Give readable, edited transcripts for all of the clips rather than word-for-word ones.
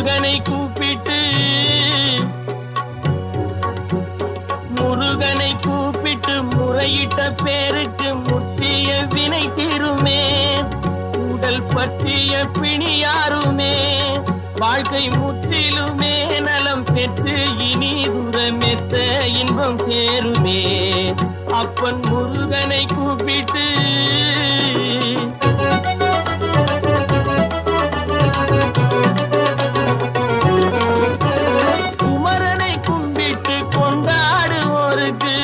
முருகனை கூப்பிட்டு முறையிட்ட பேருக்கு முற்றிய வினை தீருமே. உடல் பற்றிய பிணியாருமே வாழ்க்கை முற்றிலுமே நலம் பெற்று இனி துரமெத்த இன்பம் சேருமே. அப்பன் முருகனை கூப்பிட்டு குமரனை கும்பிட்டு கொண்டாடுவோருக்கு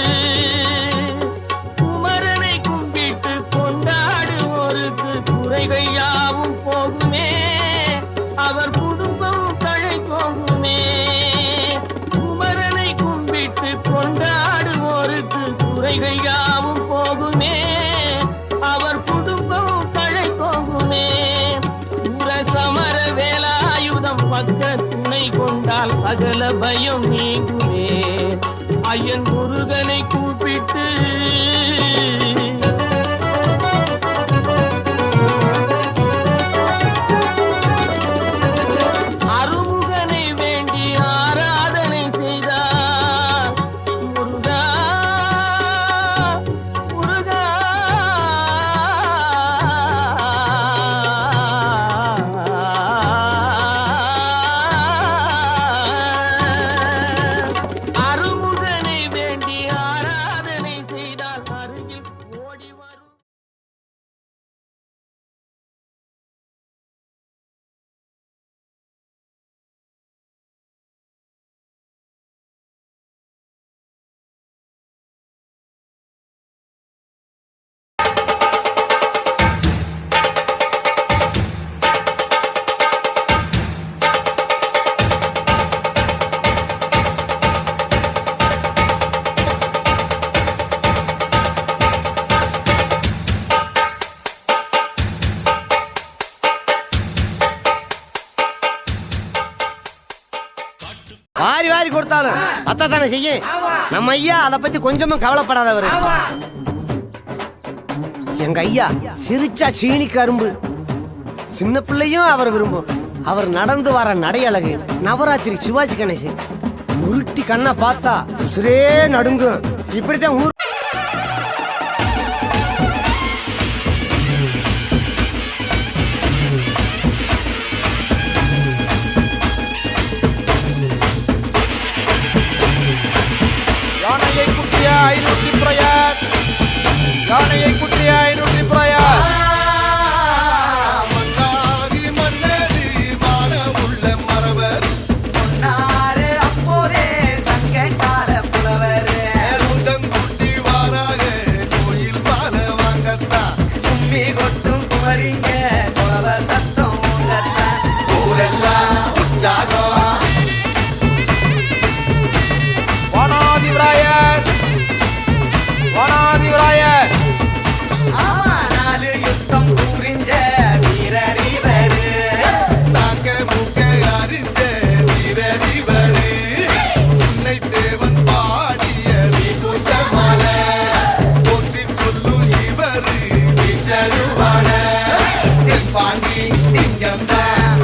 குறைகள் யாவும் போகுமே. அவர் குடும்பம் தழை போகுமே. குமரனை கும்பிட்டு கொண்டாடுவோருக்கு குறைகள் யாவும் போகுமே. அவர் குடும்பம் தழை போகுமே. சமர வேலாயுதம் பக்க துணை கொண்டால் சகல பயம் நீங்குமே. ஐயன் முருகனை கூப்பிட்டு வாரி வாரி கொடுத்தாலும் பத்தாதானே செய்ய. நம்ம ஐயா அதை பத்தி கொஞ்சமும் கவலைப்படாதவர். எங்க ஐயா சிரிச்சா சீனி கரும்பு. சின்ன பிள்ளையும் அவர் விரும்பும். அவர் நடந்து வர நடையழகு நவராத்திரி சிவாஜி கணேசன். உருட்டி கண்ணை பார்த்தா உசுரே நடுங்கும். இப்படித்தான் ஊர் யானையை குட்டிய 500 பிரயார். மன்னாரி மன்னரி வாழ உள்ள மரவர். பொன்னாறு அப்போதே சங்க கால புலவர். உண்டங்குட்டி வாராக கோயில் பால வாங்கத்தா. கும்மி கொட்டும் குமரிங்க குலவ சத்தம் உங்கத்தா. ஊரெல்லாம் உற்சாகம். வானாதிவிராயர் வானாதிவிராயர். ஆமா 4 யுத்தம் புரிஞ்ச வீரறிவரு. தாங்க மூக்க அறிஞ்ச வீரறிவரு. உன்னை தேவன் பாடிய விபூஷமால போற்றி சொல்லு இவரு வீச்சருவான. தென்பாண்டி சிங்கம்தான்.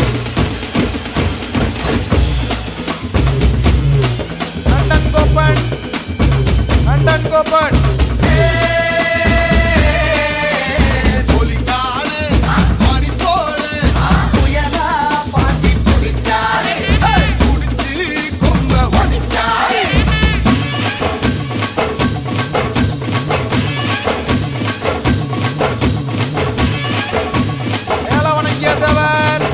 லண்டன் கோப்பன் லண்டன் கோப்பன். மேலவணங்கியதவர்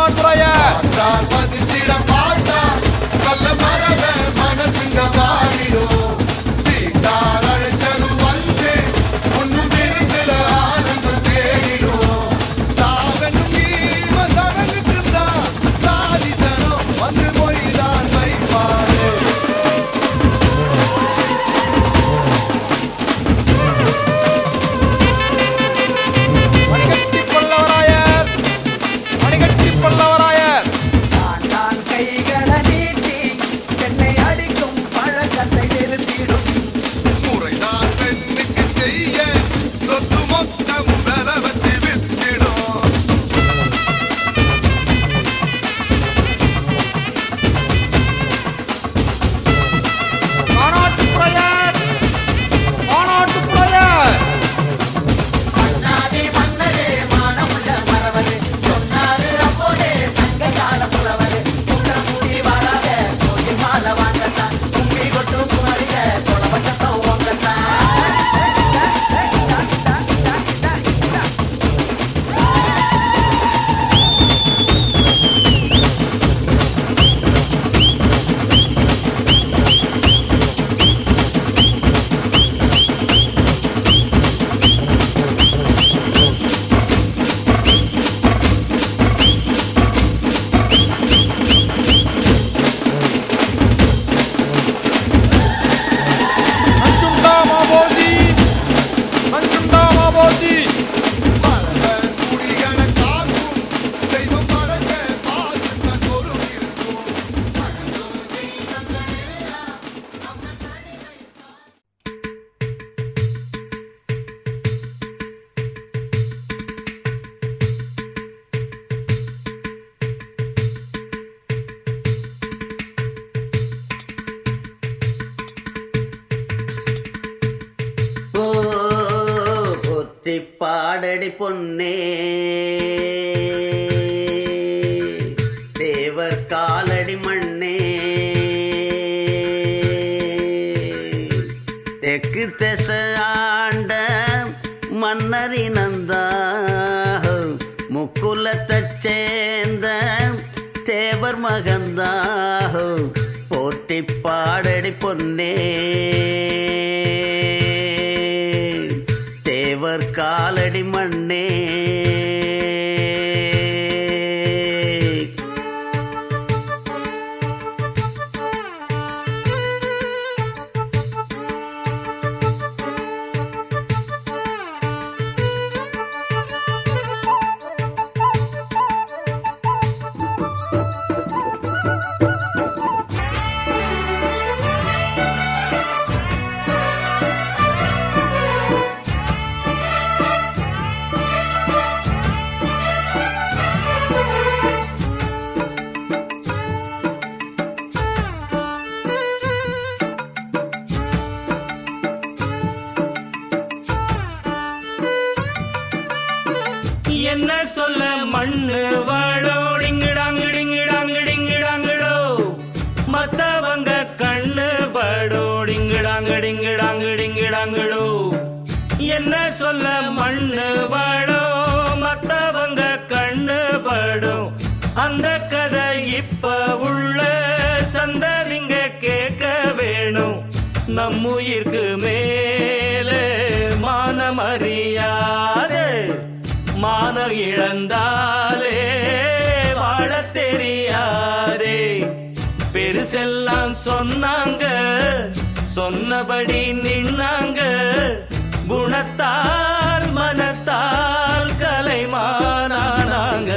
கமான் பிரயார் நான் பசிச்சிட பார்த்தா கள்ள மரப மனசுங்க பாடிடும் வீட்டார் அழைச்சதும் வந்து ஒன்னும் பெருந்தில ஆனந்தம் தேடிடும் சாவனும் ஈம சடங்குக்கு தான் சாதிசனம் வந்து மொய்தான் வைப்பாடு மணிகட்டி பல்லவராயர் மணிகட்டி பல்லவராயர் நான் கைகளை நீட்டி என்னை அடிக்கும் பழக்கத்தை நிறுத்திடும் முறைதான் பெண்ணுக்கு செய்ய சொத்து மொத்தமும் வில வச்சு வித்திடும் மாநாட்டு பிரயார் மாநாட்டு பிரயார் மன்னாதி மன்னரே மானமுள்ள மறவரே சொன்னாரு அப்போதே சங்க கால புலவரே குற்றமூடி வராத கோயில் மாலை வாங்கத்தான் கும்பி கொட்டு குமரிக குழவ சத்தம் வாங்கத்தான் அஞ்சுண்டா மாபோசி அஞ்சுண்டா மாபோசி மரபன் குடிகளை காக்கும் தெய்வம் படைக்க பார்த்துத்தான் ஒரு இருக்கும் ஓ ஒத்தி பாடடி பொன்னே தேவர் காலடி மண்ணே தெற்கு திச ஆண்ட மன்னரினந்தா முக்குலத்தைச் சேர்ந்த தேவர் மகந்தாக போட்டி பாடடி பொன்னே தேவர் காலடி மண்ணே என்ன சொல்ல மண்ணு வாழோ டிங்கிடாங்கிடிங்கிடாங்கிடிங்கிடாங்கிடோ மத்தவங்க கண்ணு படோ டிங்கிடாங்கிடிங்கிடாங்கிடிங்கிடாங்கிடோ என்ன சொல்ல மண்ணு வாழோ மத்தவங்க கண்ணு படும் அந்த கதை இப்ப உள்ள சந்ததிங்க கேட்க வேணும் நம்முயிர்க்கு மேலே மானமறியாதே மான இழந்தாலே வாழத் தெரியாதே பெருசெல்லாம் சொன்னாங்க சொன்னபடி நின்னாங்க குணத்தால் மனத்தால் கலைமானாங்க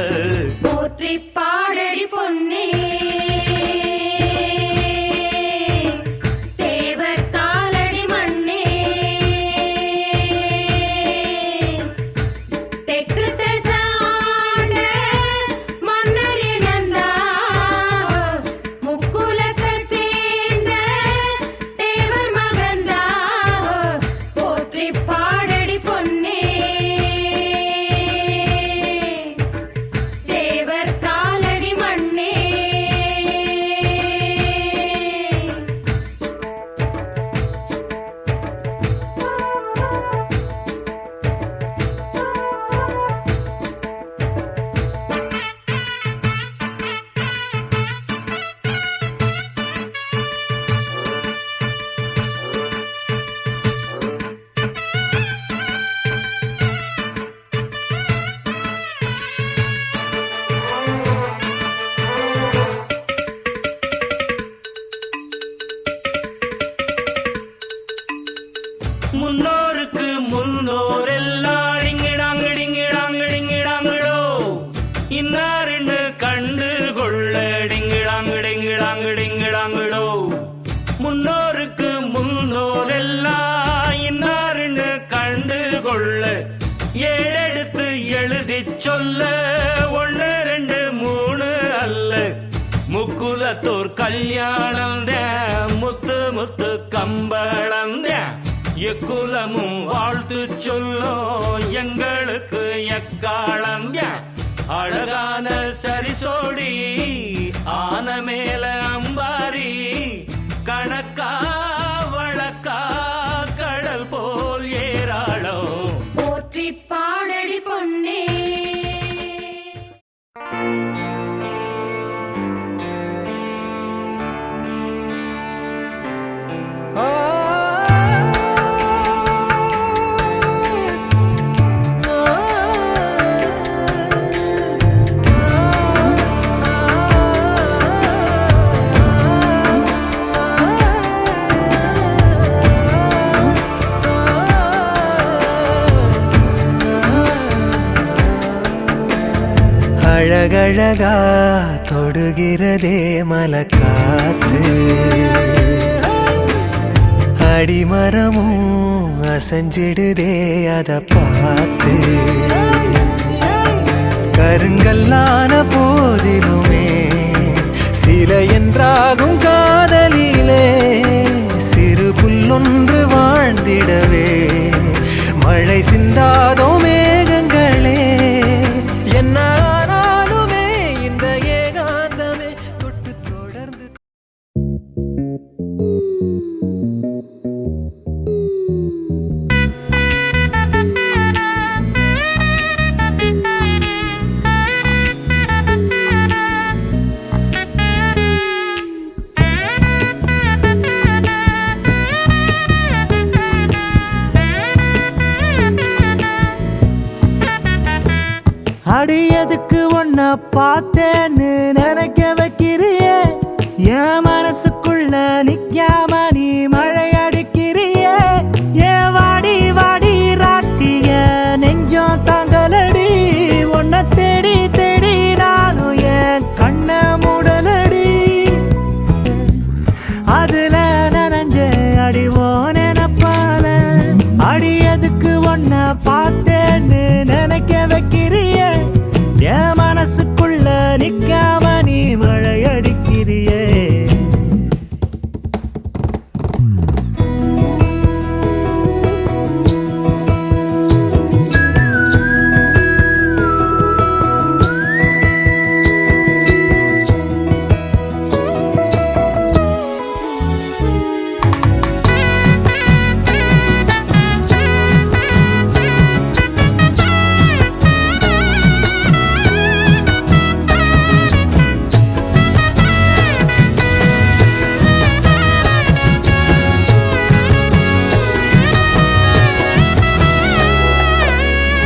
போற்றி பாடடி பொன்னே தேவர் காலடி மண்ணே தெற்கு திசாண்ட மன்னரினந்தா முக்குலத்தைச் சேர்ந்த தேவர் மகந்தா போற்றி பாடடி பொன்னே எண்ணி சொல்ல 1 2 3 அல்ல முக்குலத்தோர் கல்யாணம் முத்து முத்து கம்பளம் எக்குலமும் வாழ்த்து சொல்லும் எங்களுக்கு எக்காலம் அழகான சரிசோடி ஆன மேல அம்பாரி கணக்கா வழக்கா கடல் போல் ஏராளம் போற்றி பாடடி பொன்னே அழகழகா தொடுகிறதே மலக்காத்து அடிமரமும் அசைஞ்சிடுதே அத பார்த்து கருங்கல்லான போதிலுமே சில என்றாகும் காதலிலே சிறு புல்லொன்று வாழ்ந்திடவே மழை சிந்தாதோ மேகங்களே என்ன ஆனாலுமே இந்த ஏகாந்தமே தொட்டு தொடர்ந்து அடியதுக்கு ஒன்ன பார்த்தேன்னு நினைக்க வைக்கிறியே என் மனசுக்குள்ள நிக்காம நீ மழை அடிக்கிறியே ஏன் வாடி வாடி ராட்டிய நெஞ்சம் தாங்கலடி உன்னை தேடி தேடி நானும் என் கண்ண மூடலடி அதுல நனைஞ்ச அடிவோ நினைப்பால அடியதுக்கு ஒன்ன பார்த்தேன்னு நினைக்க வைக்கிறிய என் மனசுக்குள்ள நிக்காம நீ மழை அடிக்கிறியே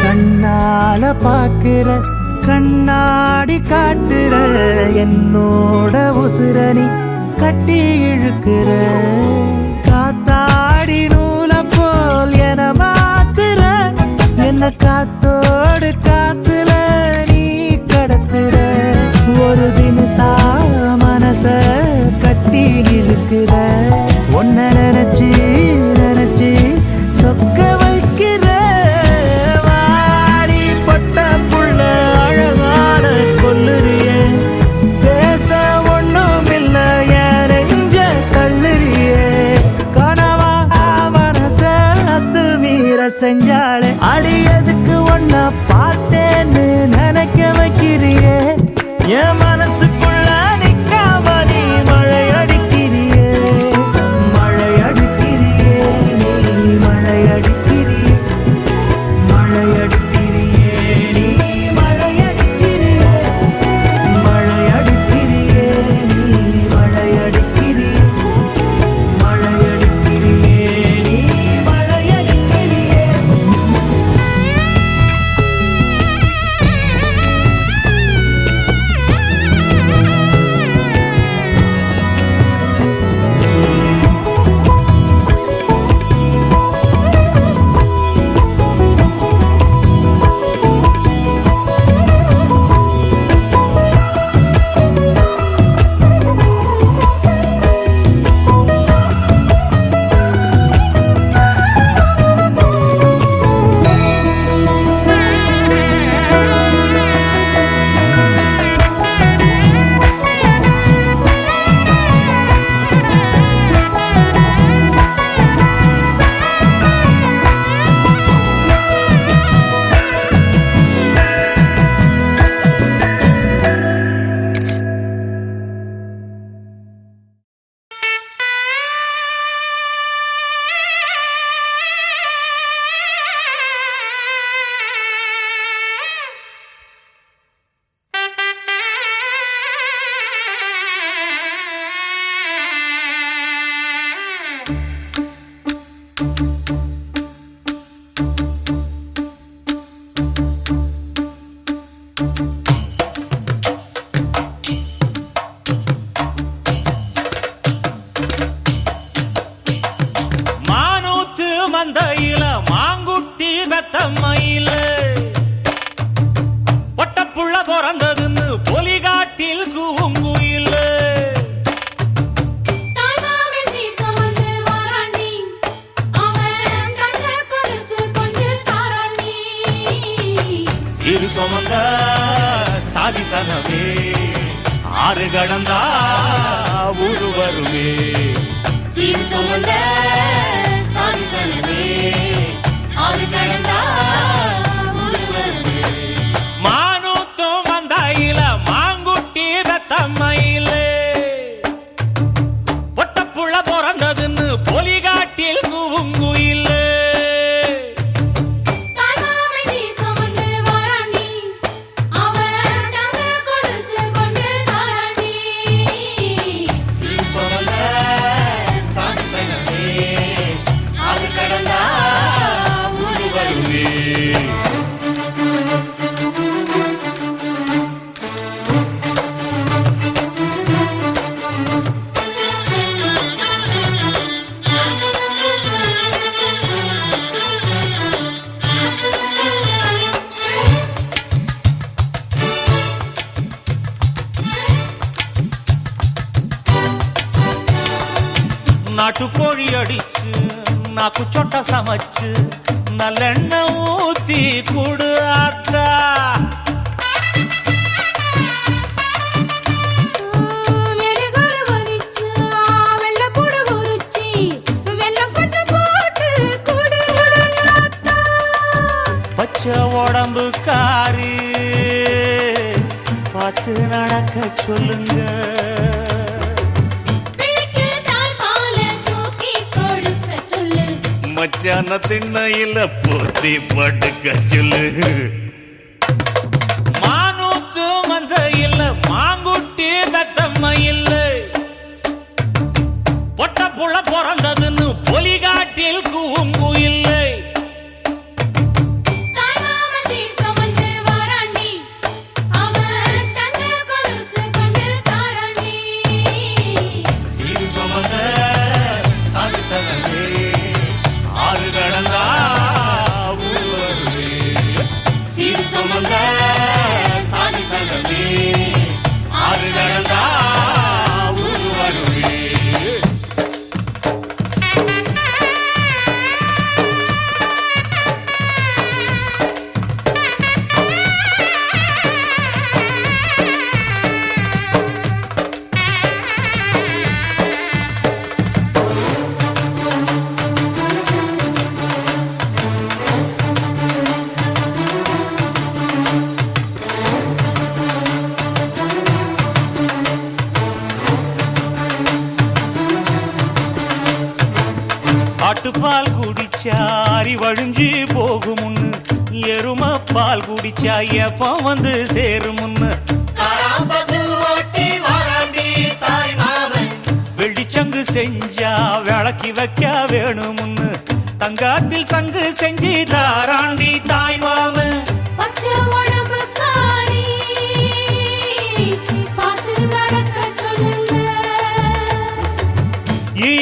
கண்ணால பாக்குற கண்ணாடி காட்டுற என்னோட உசுரணி கட்டி இழுக்கிற காத்தாடி நூல போல் என மாத்துற என்ன காத்தோடு காத்துல நீ கடத்துற ஒரு தினசா மனச கட்டி இழுக்கிற ஒன்ன நினைச்சு நினைச்சு சொக்க வைக்கிற செஞ்சாலே அடியதுக்கு ஒன்ன பார்த்தேன்னு நினைக்க வைக்கிறியே என் மனசுக்குள்ள நிக்காம நீ மழை அடிக்கிறியே சீரு சுமந்த சாதி சனமே ஆறு கடந்தா ஊரு வருமே சீர் சுமந்த சாதி சனமே ஆறு கடந்தா ஊரு வருமே மானூத்தும் வந்தாயில மாங்குட்டி ரத்தம்மையில பொட்டப்புள்ள பிறந்ததுன்னு பொலிகாட்டில் கூவுங்குயில தாய்மாமை சீர் சுமந்து வாராண்டி அவன் தங்க கொலுசு கொண்டு தாராண்டி சீர் சுமந்த சாதி சனமே ஆறு கடந்தா ஊரு வருமே நாட்டுக்கோழி அடிச்சு நாக்கு சொட்ட சமைச்சு நல்லெண்ணெய் ஊத்தி குடு ஆத்தா மெழுகுரு வலிச்சு வெள்ளப்பூடு உரிச்சி வெள்ளம் கொஞ்சம் போட்டு குடு ஆத்தா. பச்சை உடம்பு காரி பார்த்து நடக்க சொல்லுங்க பிள்ளைக்கு தாய்ப்பாலை தூக்கி கொடுக்க சொல்லு மச்சான திண்ணையில போத்தி படுக்க சொல்லு மானூத்து மந்த இல்ல மாங்குட்டி தத்தம்ம இல்ல பொட்ட புள்ள பிறந்ததுன்னு பொலிகாட்டில் கூங்கு இல்லை தாய்மாம சீர் சுமந்து வாராண்டி அவன் தங்க கொலுசு கொண்டு தாராண்டி சீரு சுமந்த சாதி சனமே ஆறு கடந்தா ஊரு வருவே சீர் சுமந்த சாதி சனமே ஆறு கடந்தா ஊரு வருவே ஆட்டுப்பால் குடிச்சா அறிவழிஞ்சு போகுமுன்னு எரும பால் குடிச்சா எப்ப வந்து சேருமுன்னு வெள்ளிச்சங்கு செஞ்சா விளக்கி வைக்க வேணுமுன்னு தங்காத்தில் சங்கு செஞ்சு தாராண்டி தாய் மாமன் பச்சை உடம்பு காரி பார்த்து நடக்க சொல்லுங்க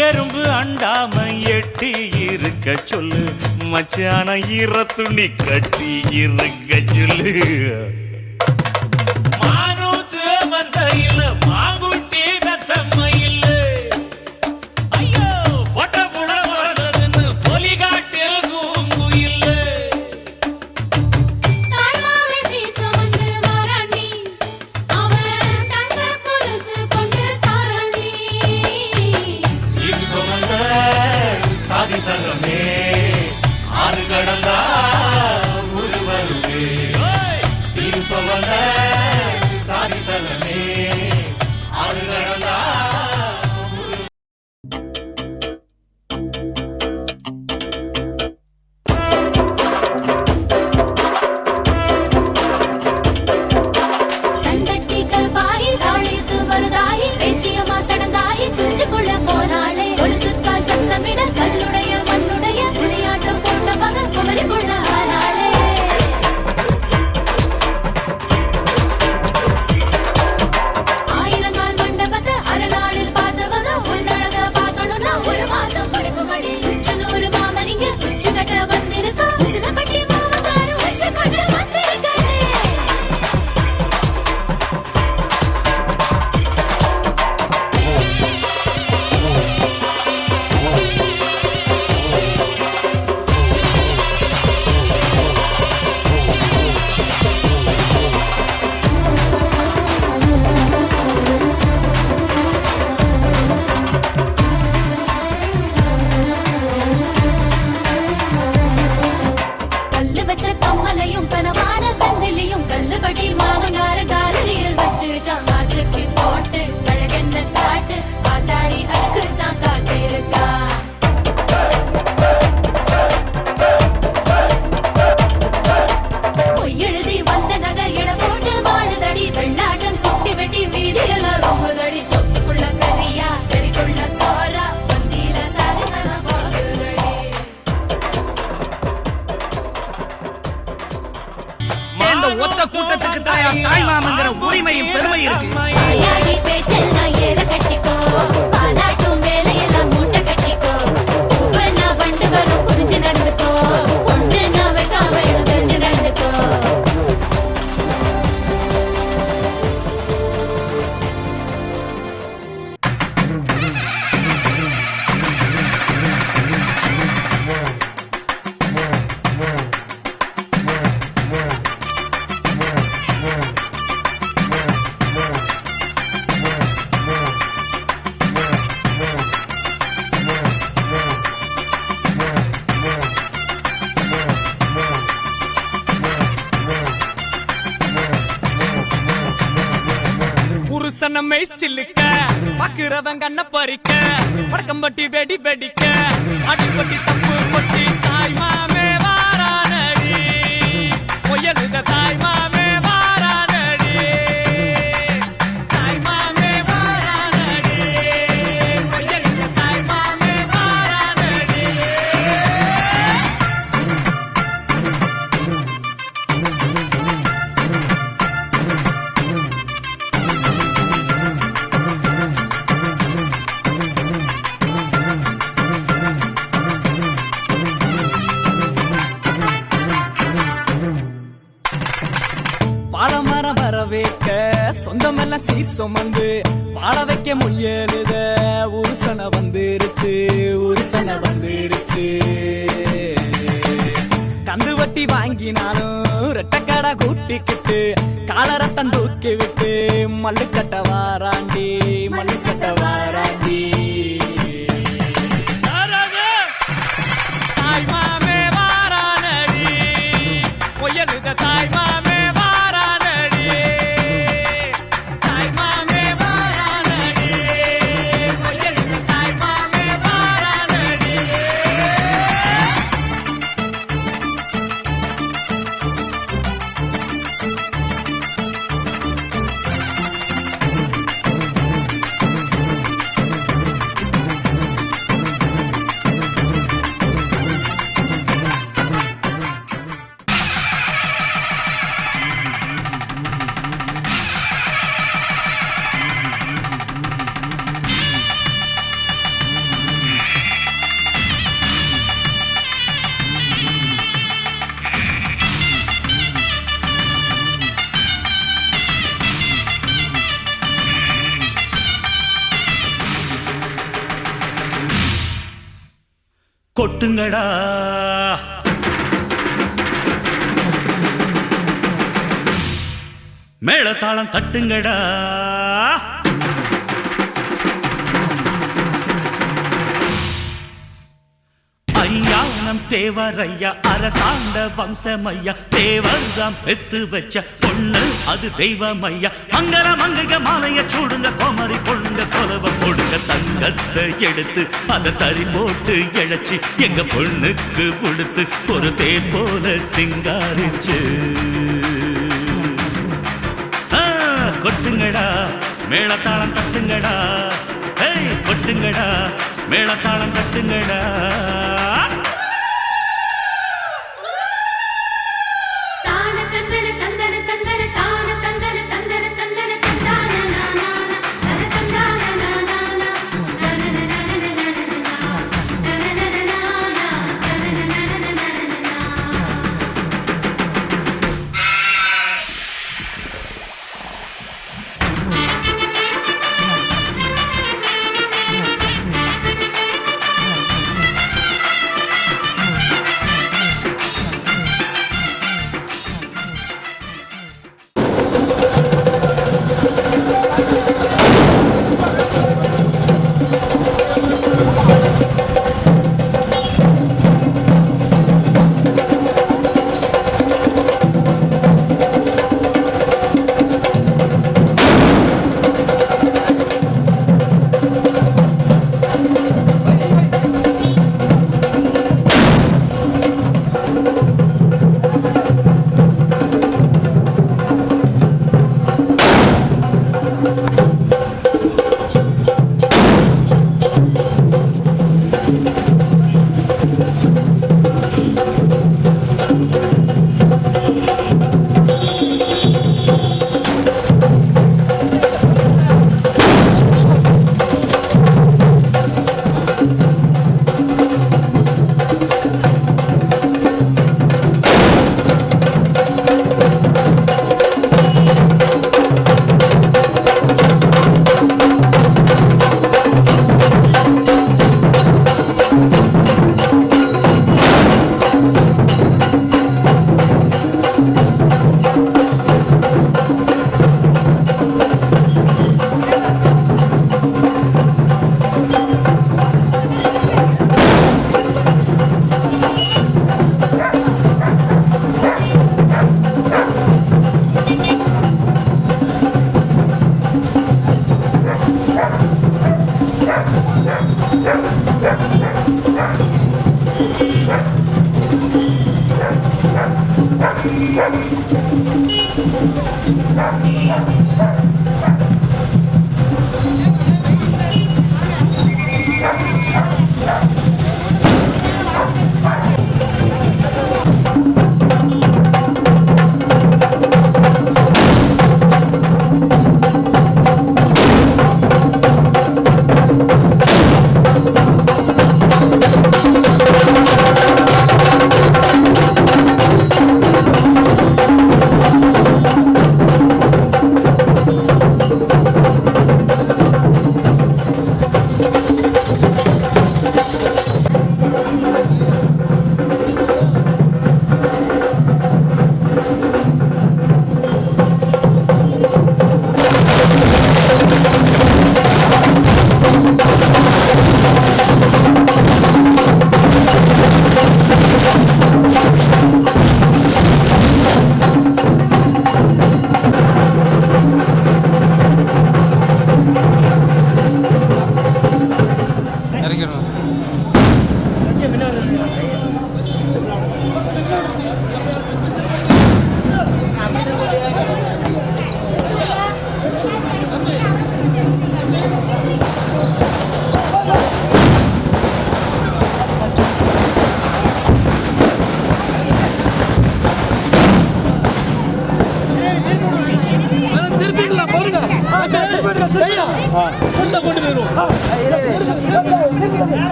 எறும்பு அண்டாம எட்டி இருக்க சொல்லு மச்சான ஈர துணி கட்டி இருக்க சொல்லு மானூத்து மந்தையில மாங்குட்டி மெத்தம்ம இல்ல ஐயோ பொட்ட புள்ள பிறந்ததுன்னு பொலிகாட்டில் கூங்கு இல்ல தாய்மாமை சீர் சுமந்து வாராண்டி அவன் தங்க கொலுசு கொண்டு தாராண்டி சீர் சுமந்த சாதி சங்கமே ஆறு கடந்தா ஊரு வருவே சீர் சுமந்த சாதி சங்கமே ஆறு கடந்தா கண்டட்டி கருப்பாயி தாழியத்து மருதாயி பேச்சியம்மா சடங்காயி துஞ்சுக்குள்ள போனாளே ஒழுசுக்கால் சத்தமிட கல்லுடைய மண்ணுடைய புதியாட்டம் போட்ட மகன் குமரி புள்ள ஆனாளே இருக்கான் மாசுக்கு போட்டு அழகென்ன காட்டு காத்தாடி அதுக்குத்தான் காத்து இருக்கா பொய்யெழுதி வந்த நகை எட போட்டு வாழுதடி வெள்ளாட்டம் குட்டி வெட்டி வீதியெல்லாம் ரொம்பதடி சொத்துக்குள்ள கரியா கறிக்குள்ள சோறா வந்தியில சாகசனம் போகுதடி இந்த ஒத்த கூட்டத்துக்கு தாய் மாமங்கிற உரிமையும் பெருமை இருக்கு. வாயாடி பேச்செல்லாம் ஏற கட்டிக்கோ பாலாட்டும் வேலையெல்லாம் மூட்டை கட்டிக்கோ பூவனா வண்டு வரும் புரிஞ்சு நடந்துக்கோ ஒண்ணு நான் வைக்காம தெரிஞ்சு நடந்துக்கோ புருஷனமை சில்லுக்க பாக்குறவங்க கண்ண பறிக்க வடக்கம்பட்டி வெடி வெடிக்க அடிப்பட்டி தப்பு கொட்டி தாய் மாமே வாரானடி பொய்யலுத தாய் மாமே வாரானடி தாய் மாமே வாரானடி பொய்யலுத தாய் மாமே வாரானடி பாலமரம் வரவேற்க சொந்தமெல்லாம் சீர் சுமந்து வாழ வைக்க முயலுத உருசனை வந்துருச்சு உருசனை வந்துருச்சு கந்து வட்டி வாங்கினாலும் ரெட்டக்கடை கூட்டிக்கிட்டு காலரத்தம் தூக்கி விட்டு மல்லுக்கட்ட வாராண்டி மல்லுக்கட்ட வாராண்டி தாய் மாமே வாரானடி பொய்யலுத தாய் மாமே வாரானடி தாய் மாமே வாரானடி பொய்யலுத தாய் மாமே வாரானடி கொட்டுங்கடா மேளதாளம் தட்டுங்கடா ஐயா நம் தேவரையா அரசாண்ட வம்சமையா தேவர்தாம் பெத்து வச்ச பொண்ணு அது தெய்வமையா மங்கள மங்கைக மாலைய சூடுங்க கோமரி பொண்ணுங்க கொலவ போடுங்க தங்கத்தை எடுத்து அதை தறி போட்டு இழைச்சி எங்க பொண்ணுக்கு கொடுத்து ஒரு தேர் போல சிங்காரிச்சு கொட்டுங்கடா மேளதாளம் தட்டுங்கடா கொட்டுங்கடா மேளதாளம் தட்டுங்கடா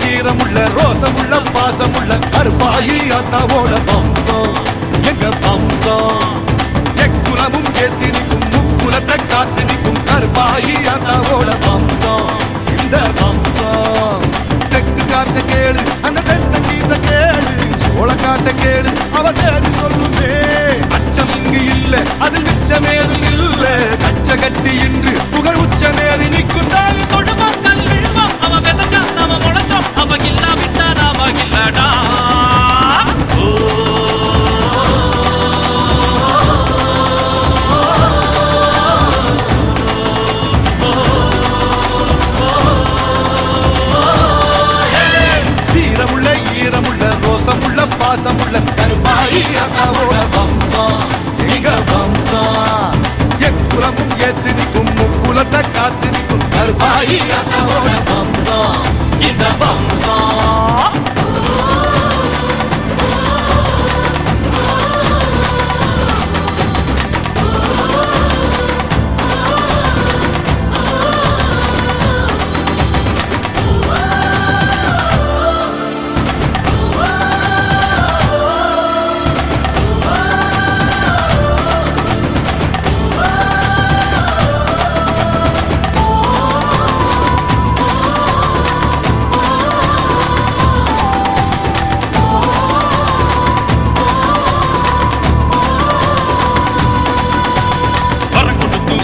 ஈரமுள்ள ரோசமுள்ள பாசமுள்ள கருப்பாயி அத்தாவோட வம்சம் எங்க வம்சம் எக்குலமும் ஏத்தி நிற்கும் முக்குலத்தை காத்து நிற்கும் கருப்பாயி அத்தாவோட வம்சம் இந்த வம்சம் தெற்கு காட்ட கேளு அந்த தென்ன கீத்த கேளு சோழ காட்ட கேளு அவ சேதி சொல்லுமே அச்சம் இங்கு இல்ல அது மிச்சமேதும் இல்ல கச்ச கட்டி இன்று புகழ் உச்ச நேரி நிற்கும் தாய் கொடுமக்கள் விழுவோம் அவ வெதச்சா நாம முளைச்சோம் அவ இல்லா விட்டா நாம இல்லடா வீரமுள்ள ஈரமுள்ள ரோசமுள்ள பாசமுள்ள கருப்பாயி அக்காவோட வம்சம் எங்க வம்சம் எக்குலமும் ஏத்து நிற்கும் முக்குலத்தை காத்து நிற்கும் கருப்பாயி அக்காவோட வம்சம் இந்த வம்சம்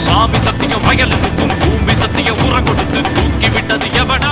சாமி சத்தியம் வயலுக்கும் பூமி சத்தியம் உர கொடுத்து தூக்கி விட்டது எவனா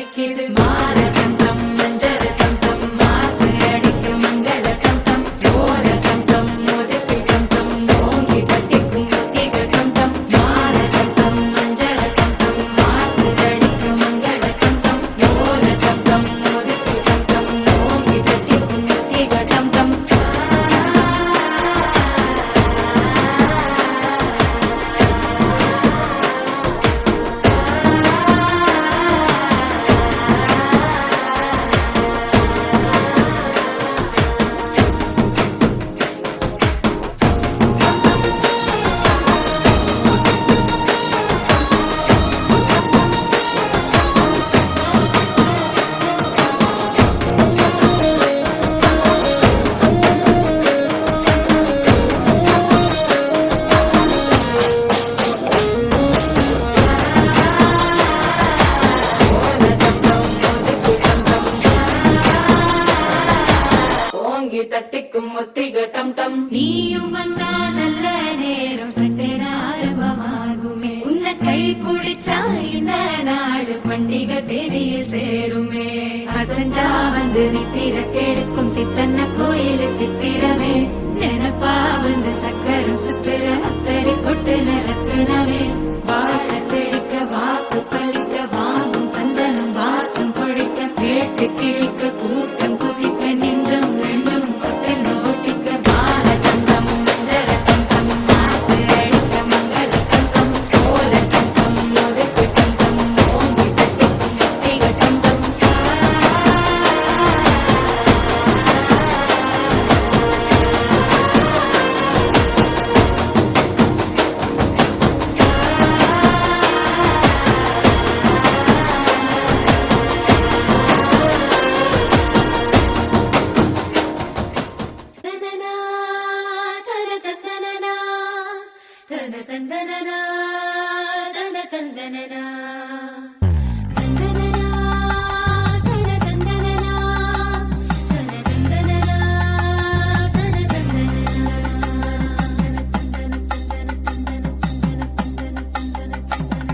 அடிக்குது மால டம் டம் மஞ்சள் டம் டம் மாத்து அடிக்கும் மங்கள டம் டம் ஓல டம் டம் மோதிக்கு டம் டம் ஓங்கி தட்டிக்கும் முத்திக டம் டம் மால டம் டம் மஞ்சள் டம் டம் மாத்து அடிக்கும் மங்கள டம் டம் ஓல டம் டம் மோதிக்கு டம் டம் ஓங்கி தட்டிக்கும் முத்திக டம் டம் ஓங்கி தட்டிக்கும் முத்திக டம் டம் நீயும் வந்தா நல்ல நேரம் சட்டென ஆரம்பமாகுமே உன்னை கை பிடிச்சா இந்த நாடு பண்டிகை தேதியில் சேருமே அசஞ்சா வந்து நித்திர கெடுக்கும் சித்தன்ன கோயில் சித்திரமே நினப்பா வந்து சக்கரம் சுத்திர அத்தரி கொட்டு நிறத்தினவே வாழ செழிக்க வாக்கு பலிக்க வாங்கும் சந்தனம் வாசம் பொழிக்க கேட்டு கிழிக்க கூட்டம் குதிக்க நெஞ்சம் ரெண்டும் பட்டு நோட்டிக்க பால தந்தம் மஞ்சள் தந்தம் மாத்து அடிக்க மங்கள தந்தம் கோல தந்தம் முதுக்கு தந்தம் ஓங்கி தட்டிக்கும் முத்திக தந்தம் தனனா தன தந்தனனா தன தந்தனனா தன தந்தனனா தந்தனனா தன தந்தனனா தன தந்தனனா தன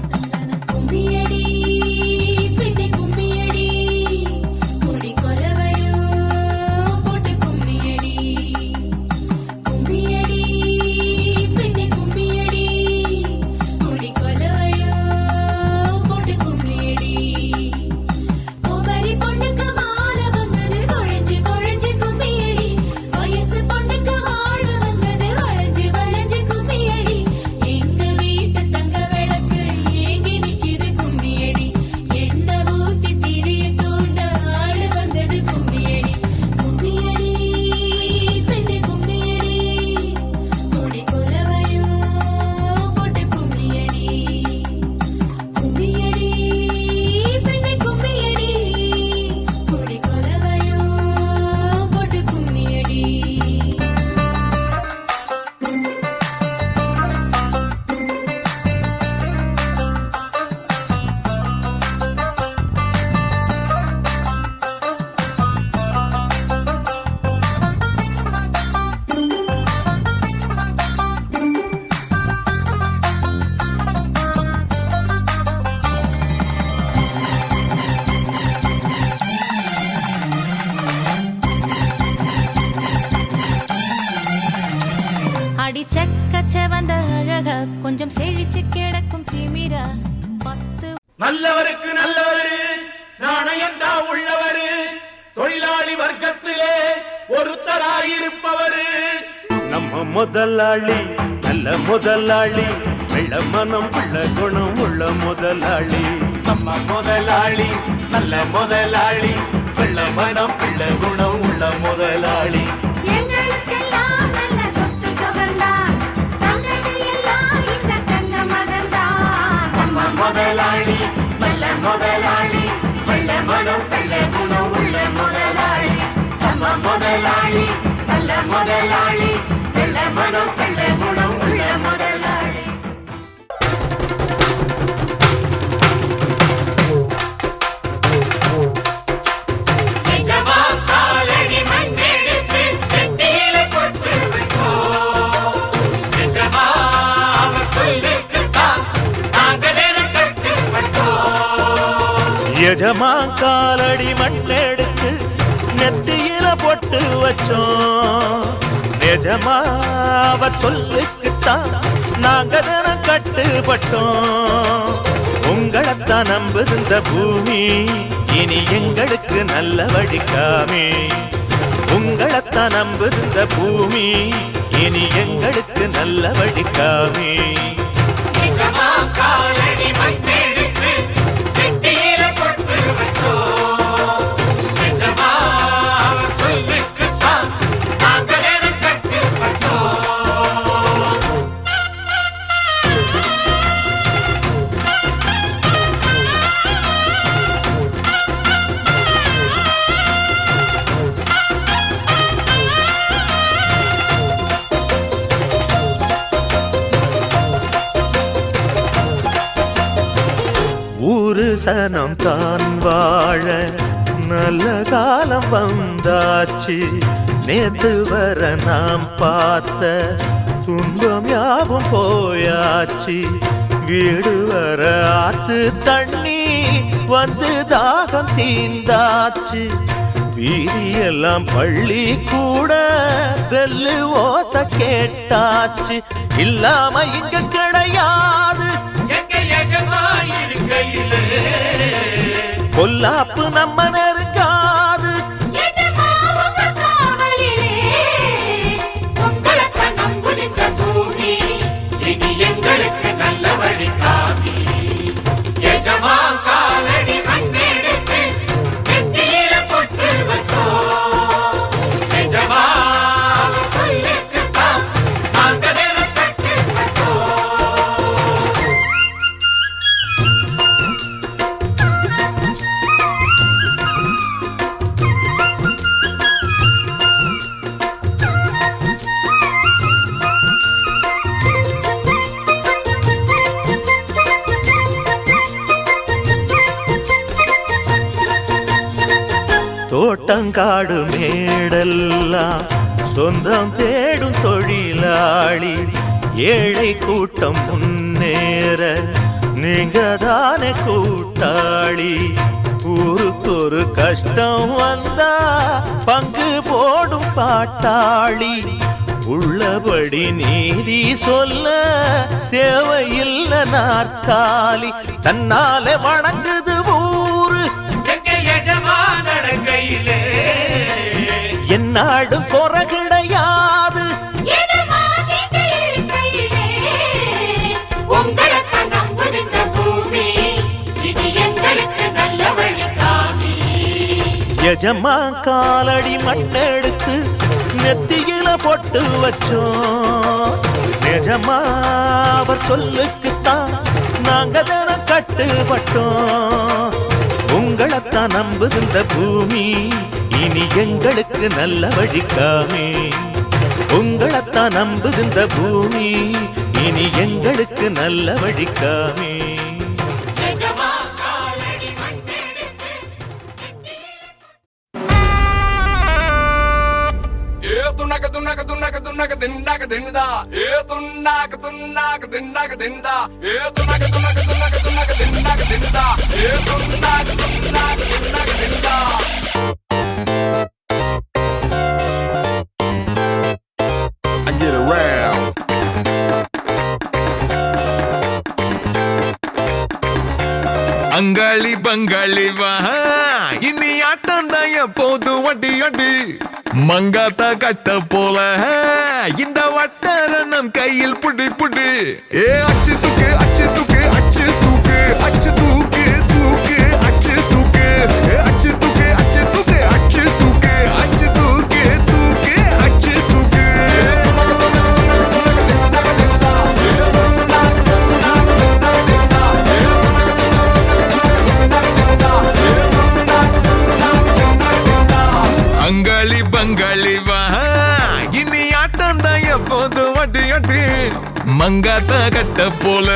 தந்தனனா கும்மியடி பின்னி கும்மியடி குடி கொலவையோ போட்டு கும்மியடி கும்மியடி பின்னி கும்மியடி குடி கொலவையோ போட்டு கும்மியடி குமரி பொண்ணுக்கு மாலை வந்தது குழஞ்சு குழஞ்சு கும்மியடி வயசு பொண்ணுக்கு வாழ்வு வந்தது வளைஞ்சு வளைஞ்சு கும்மியடி எங்க வீட்டு தங்க விளக்கு ஏங்கி நிக்குது கும்மியடி என்ன ஊத்தி திரிய தூண்ட ஆளு வந்தது கும்மியடி கும்மியடி பெண்ணு கும்மியடி குடி கொலவையோ போட்டு கும்மியடி கும்மியடி பெண்ணு கும்மியடி குடி கொலவையோ போட்டு கும்மியடி அடி செக்கச்ச வந்த அழக கொஞ்சம் செழிச்சு கிடக்கும் திமிரா பத்து நல்லவருக்கு நல்லவரு நாணயந்தா உள்ளவரு தொழிலாளி வர்க்கத்திலே ஒருத்தராயிருப்பவரு நம்ம முதலாளி நல்ல முதலாளி வெள்ள மனம் உள்ள குணம் உள்ள முதலாளி நம்ம முதலாளி நல்ல முதலாளி வெள்ள மனம் உள்ள குணம் உள்ள முதலாளி எங்களுக்கெல்லாம் நல்ல சொத்து சுகந்தான் தங்கத்தில் எல்லாம் இந்த கண்ண மகன்தான் நம்ம முதலாளி நல்ல முதலாளி வெள்ள மனம் உள்ள குணம் உள்ள முதலாளி நம்ம முதலாளி நல்ல முதலாளி வெள்ள மனம் உள்ள குணம் உள்ள முதலாளி நிஜமா காலடி மண்ணெடுத்து நெத்தியில பொட்டு வச்சோம். நிஜமா அவர் சொல்லுக்குத்தான் நாங்க தினம் கட்டுப்பட்டோம். உங்களைத்தான் நம்புகின்ற பூமி இனி எங்களுக்கு நல்ல வழிக்காமே. உங்களைத்தான் நம்புகின்ற பூமி இனி எங்களுக்கு நல்ல வழிக்காமே. ஊரு சனம் தான் வாழ நல்ல காலம் வந்தாச்சு. நேத்து வர நாம் பார்த்த துன்பம் யாவும் போயாச்சு. வீடு வர ஆத்து தண்ணி வந்து தாகம் தீந்தாச்சு. வீதியெல்லாம் பள்ளி கூட பெல்லு ஓச கேட்டாச்சு. இல்லாம இங்க கிடையாது பொல்லாப்பு நம்ம நெருங்காது. தோட்டங்காடு மேடெல்லாம் சொந்தம் தேடும் தொழிலாளி. ஏழை கூட்டம் முன்னேற நீங்க தானே கூட்டாளி. ஊருக்கு ஒரு கஷ்டம் வந்தா பங்கு போடும் பாட்டாளி. உள்ளபடி நீதி சொல்ல தேவையில்லை நாற்காலி. தன்னாலே வணங்குது ஊரு என்னாடும் குறை கிடையாது. எஜமா காலடி மண்ணெடுத்து நெத்தியில பொட்டு வச்சோம். நிஜமா அவர் சொல்லுக்குத்தான் நாங்க தினம் கட்டுப்பட்டோம். உங்களைத்தான் நம்புகின்ற பூமி இனி எங்களுக்கு நல்ல வழிக்காமே. உங்களைத்தான் நம்புகின்ற பூமி இனி எங்களுக்கு நல்ல வழிக்காமே. துண்ணாக்க துண்ணாக்க துண்ணாக்க துண்ணாக்க திண்டாக்க தின்னுதா. துண்ணாக்க துண்ணாக்க திண்டாக்க தின்னுதா. துண்ணாக்க துண்ணாக்க துண்ணாக்க துண்ணாக்க திண்டாக்க தின்னுதா. துண்ணாக்க துண்ணாக்க திண்டாக்க தின்னுதா. I get around. அங்காளி பங்காளி வா இனி ஆட்டம் தான் எப்போது வட்டி அடி. மங்காத்தா கட்ட போல இந்த வட்டாரணம் கையில் புடி புடி. அச்சு தூக்கு அச்சு தூக்கு அச்சு தூக்கு அச்சு தூக்கு தூக்கு அச்சு தூக்கு அச்சு தூக்கு அச்சு தூக்கு அச்சு தூக்கு அச்சு தூக்கு தூக்கு அச்சு தூக்கு. அங்காளி பங்காளி வா இனி ஆட்டம் தான் எப்போது வட்டி அட்டி. மங்காத்தா கட்ட போல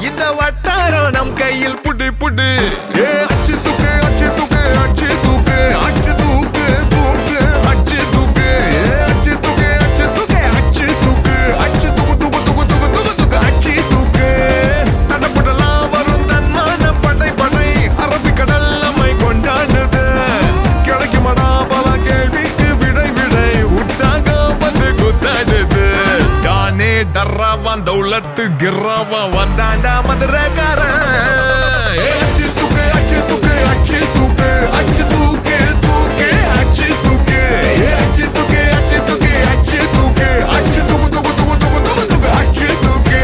இந்த வட்டாரம் நம் கையில் புடி புடி. அச்சு தூக்கு அச்சு தூக்கு அச்சு தூக்கு அச்சு தூக்கு தூக்கு அச்சு தூக்கு அச்சு தூக்கு அச்சு தூக்கு அச்சு தூக்கு அச்சு தூக்கு தூக்கு தூக்கு தூக்கு தூக்கு தூக்கு அச்சு தூக்கு. தடப்படலாம் வரும் தன்மான படை படை அரபிக்கடல் தௌலத்து கிராவா வந்தாண்டா மதுரக்காரன் அச்சு தூக்கு அச்சு தூக்கு அச்சு தூக்கு அச்சு தூக்கு தூக்கு அச்சு தூக்கு அச்சு தூக்கு அச்சு தூக்கு அச்சு தூக்கு அச்சு தூக்கு தூக்கு தூக்கு தூக்கு தூக்கு தூக்கு அச்சு தூக்கு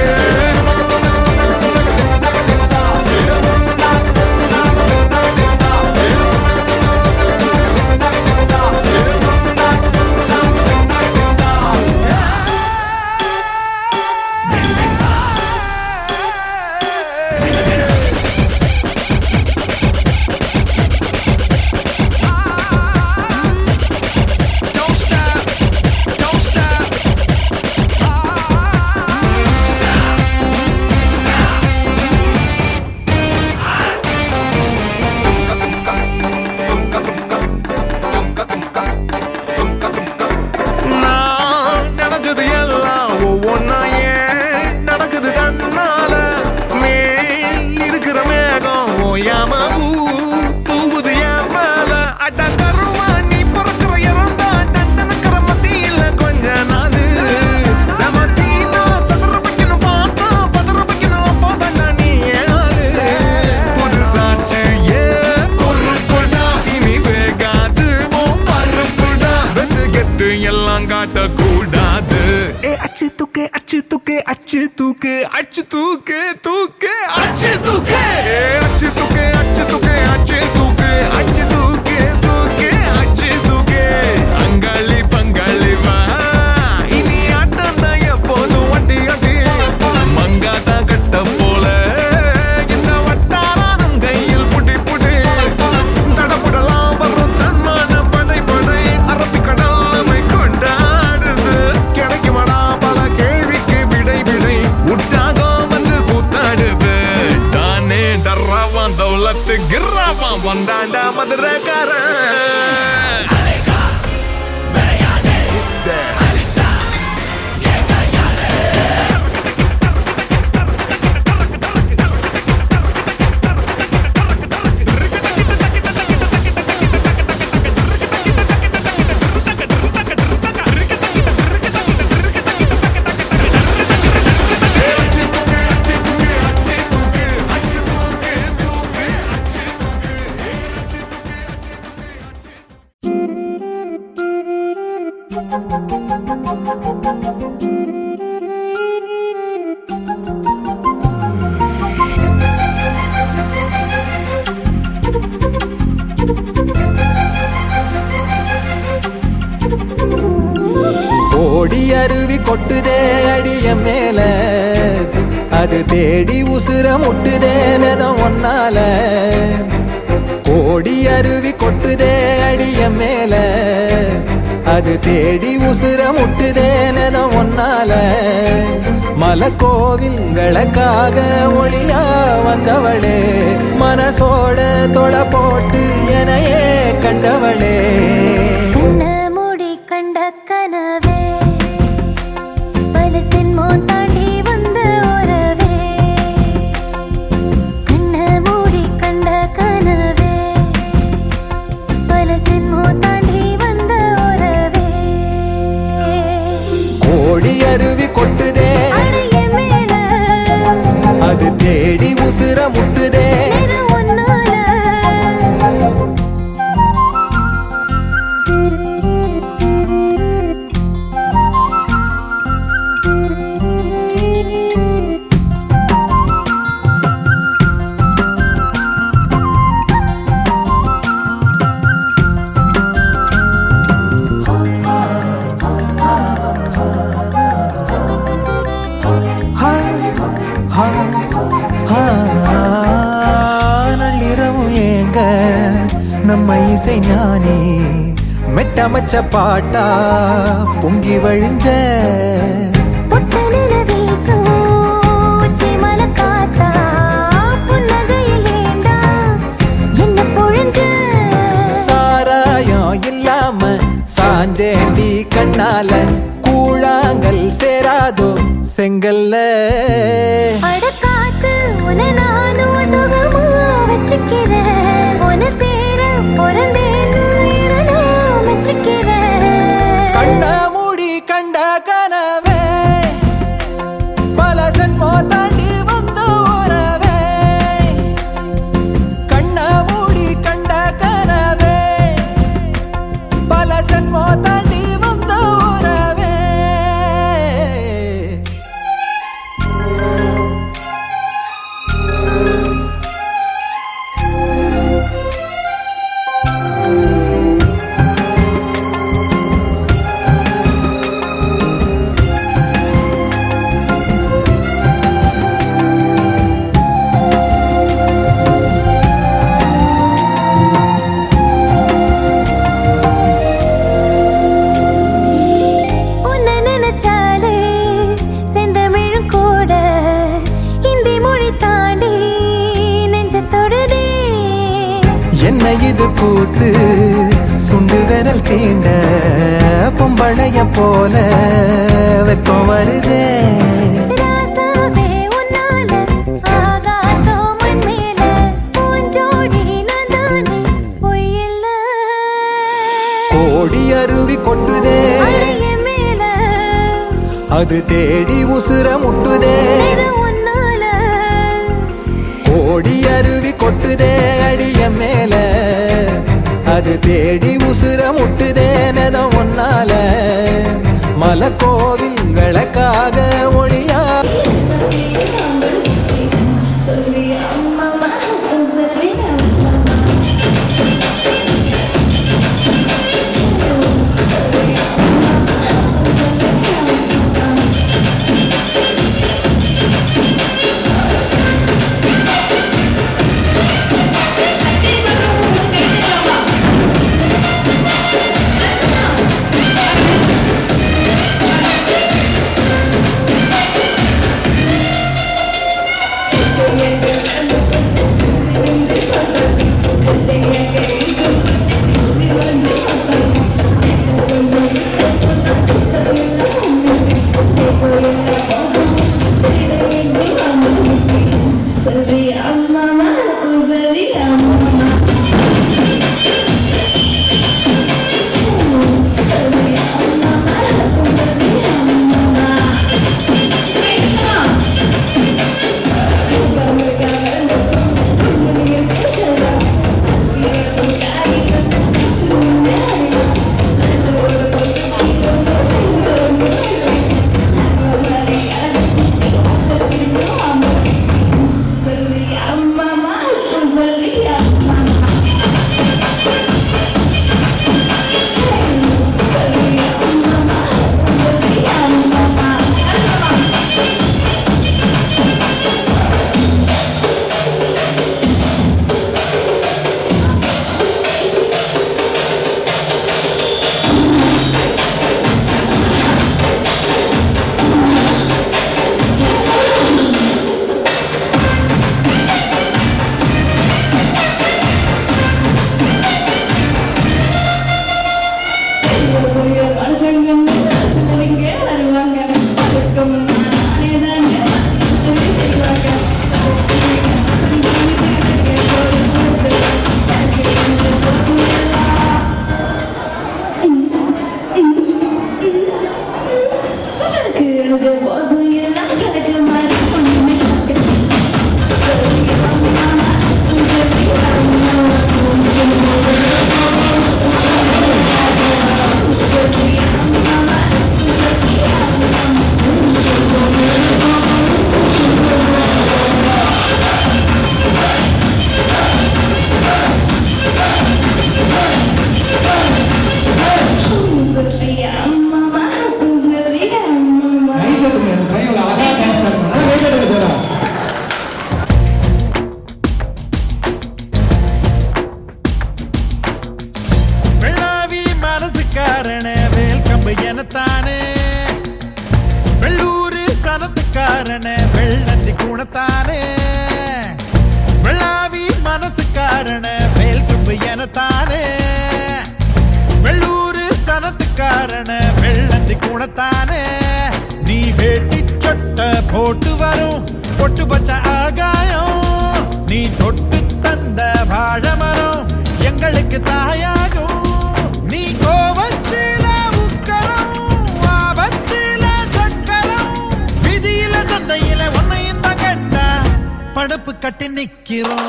கூடாது அச்சு தூக்கு அச்சு தூக்கு அச்சு தூக்கு அச்சு தூக்கு தூக்கு அச்சு தூக்கு அச்சு தூக்கு அச்சு தூக்கு அச்சு தூக்கு அச்சு தூக்கு தூக்கு அச்சு தூக்கு அங்காளி பங்காளி வா இனி ஆட்டம் தான் எப்போதும் வண்டி அடி மங்காத்தா கட்ட போல இந்த வட்டாரம் கையில் புடி புடி தடபுடலாம் வரும் தன்மான படை படை அரபிக்கடல் நம்மை கொண்டாடுது கிடைக்குமடா பல கேள்விக்கு விடை விடை உற்சாகம் வந்து கூத்தாடுது தானே டர்ராவான் தௌலத்து கிர்ராவான் வந்தாண்டா மதுரக்காரன் ஓடி அருவி கொட்டுதே அடிய மேல அது தேடி உசுர முட்டுதே நெதம் ஒன்னால ஓடி அருவி கொட்டுதே அடிய மேல அது தேடி உசுர முட்டுதே நெதம் ஒன்னால மலக்கோவில்களுக்காக ஒளியா வந்தவளே மனசோட தொலை போட்டு எனையே கண்டவளே கண்ட கனவே பல சின்மோ தாண்டி வந்த உறவே கண்ண மூடி கண்ட கனவே பல சின்மோ தாண்டி வந்த உறவே கோடி அருவி கொட்டுதே அடைய மேல அது தேடி உசுர முட்டுதே ஒன்னால நள்ளிரவும் ஏங்க நம்ம இசை ஞானி மெட்டமச்ச பாட்டா பொங்கி வழிஞ்ச பொட்டலில வீசும் உச்சிமல காத்தா புன்னகையில் ஏண்டா என்ன பொழிஞ்ச சாராயம் இல்லாம சாஞ்சேண்டி கண்ணால கூழாங்கல் சேராதோ செங்கல்ல அடக்காத்து உன நானும் சுகமா வச்சுக்கிறேன் உன சேர பிறந்தேன்னு நான் வச்சுக்கிறேன் கண்ண மூடி கண்ட கனவே பல சென்மோ இது கூத்து சுண்டு விரல் தீண்ட பொம்பளைய போல வெக்கம் வருதே ராசாவே உன்னால ஆகாசம் மண் மேல பூஞ்சோடி நானே பொய்யில்ல கோடி அருவி கொட்டுதே அறைய மேல அது தேடி உசுர முட்டுதே இது உன்னால கோடி அருவி கொட்டுதே அடிய மேல அது தேடி உசுர முட்டுதே நெதம் ஒன்னால மலக்கோவில் விளக்காக ஒளியா வெள்ளாவி வேல் கம்பு எனத்தானே வெள்ளூரு சனத்துக்காரன வெள்ளந்தி குணத்தானே வெள்ளாவி மனசுக்காரன வேல் கம்பு எனத்தானே வெள்ளூரு சனத்துக்காரன வெள்ளந்தி குணத்தானே நீ வேட்டி சொட்ட போட்டு வரும் பொட்டு வச்ச ஆகாயம் நீ தொட்டு தந்த வாழமரம் எங்களுக்கு தாயாகும் நீ கோபத்தில உக்கரம் ஆபத்தில சக்கரம் விதியில சந்தையில உன்னையும் தான் கண்டா படப்பு கட்டி நிக்கிறோம்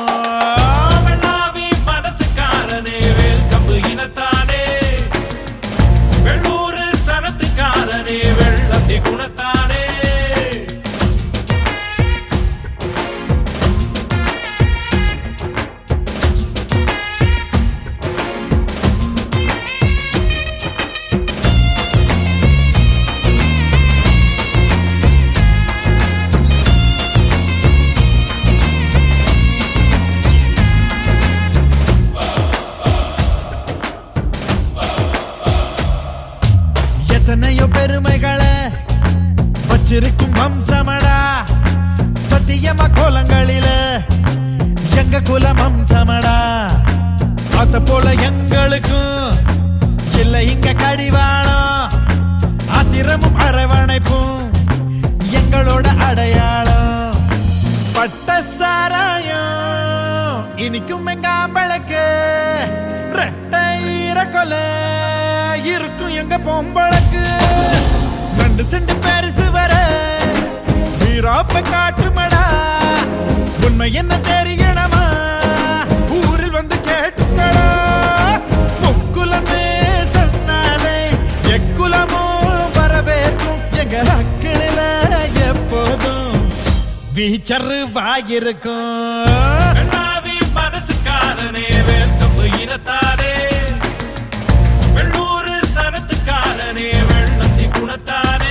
வெள்ளாவி மனசுக்காரனே வேல் கம்பு இனத்தானே வெள்ளூரு சனத்துக்காரனே வெள்ளந்தி குணத்தானே எத்தனையோ பெருமைகளை வச்சிருக்கும் வம்சமடா சத்தியமா கோலங்களில எங்க குலம் வம்சமடா அத போல எங்களுக்கும் இல்ல இங்க கடிவாளம், ஆத்திரமும் அரவணைப்பும் எங்களோட அடையாளம். பட்ட சாராயம் இனிக்கும் எங்க ஆம்பளுக்கு, ரெட்டை ஈரக்கொலை இருக்கும் எங்க பொம்பளுக்கு. 2 செண்டு பெருசு வர வீராப்ப காட்டுமடா, உண்மை என்ன தெரியணுமா ஊரில் வந்து கேட்டுக்கடா. முக்குலமே சொன்னாலே எக்குலமும் வரவேற்கும் எங்க அக்களில எப்போதும் வீச்சரு வாயிருக்கும். மனசுக்காரனே வேந்தம்பு இனத்தானே, வெள்ளூர் சனத்துக்காரனே வெள்ளத்தி குணத்தானே.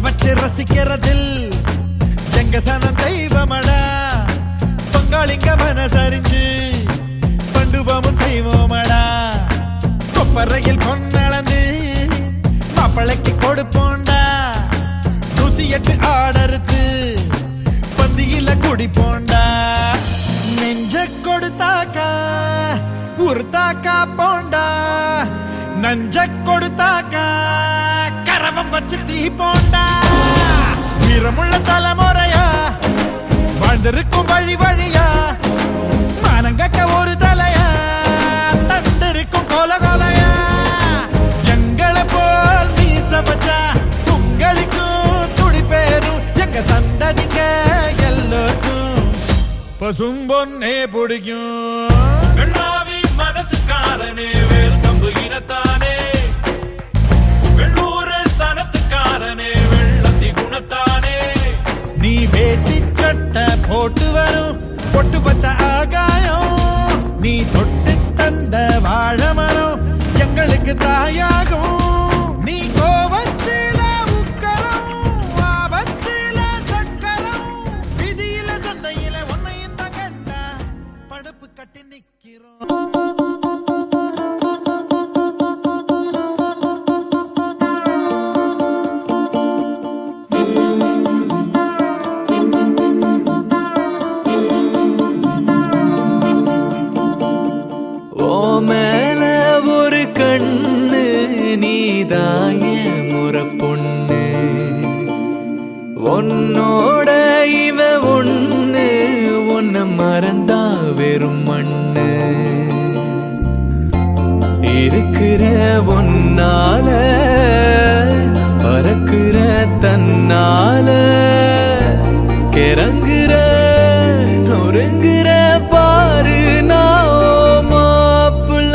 வச்சு ரசிக்கிறதில் எங்க சனம் தெய்வமடா. பங்காளிங்க மனசறிஞ்சு பண்டுவமும் செய்வோமடா. கொப்பரையில் பொன்னளந்து மாப்பிளைக்கு கொடுப்போண்டா. 108 ஆடறுத்து பந்தியில குடிப்போண்டா. நெஞ்ச கொடுத்தாக்கா உருத்தாக்கா போண்டா, நஞ்ச கொடுத்தாக்கா கரவம் வச்சு தீ போண்டா. வீரமுள்ள தலைமுறையா வாழ்ந்திருக்கும் வழி வழியா, மானங்கக்க ஒரு தலையா தந்திருக்கும் கோல கோலையா. எங்களை போல் மீச வச்சா உங்களுக்கும் துடி பேரும் எங்க சந்ததிங்க எல்லோருக்கும் பசும்பொன்னே பிடிக்கும். மனசுக்காரனே வேந்தம்பு இனத்தானே, வெள்ளூர் சனத்துக்காரனே வெள்ளத்தி குணத்தானே. நீ வேட்டி சட்டை போட்டு வரும் பொட்டு வச்ச ஆகாயம், நீ தொட்டு தந்த வாழமரம் எங்களுக்கு தாயாகும். நீ கோபத்தில உக்கரம், ஆபத்தில சக்கரம், விதியில சந்தையில உன்னையும் தான் கண்டா படுப்பு கட்டி நிக்கிறோம். மேல ஒரு கண்ணு நீதாய முறை பொண்ணு, உன்னோட இவ ஒண்ணு, உன்னை மறந்தா வெறும் மண்ணு. இருக்கிற ஒன்னால பறக்குற தன்னால, கிறங்குற நொறுங்குற பாரு நான் மாப்புல.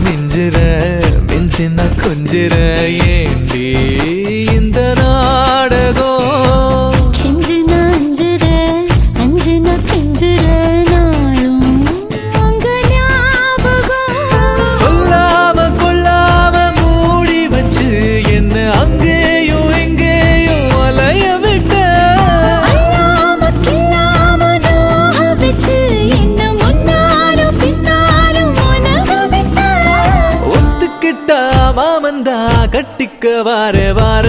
மிஞ்சிற மிஞ்சின கொஞ்சிற ஏண்டி கட்டிக்க வார வார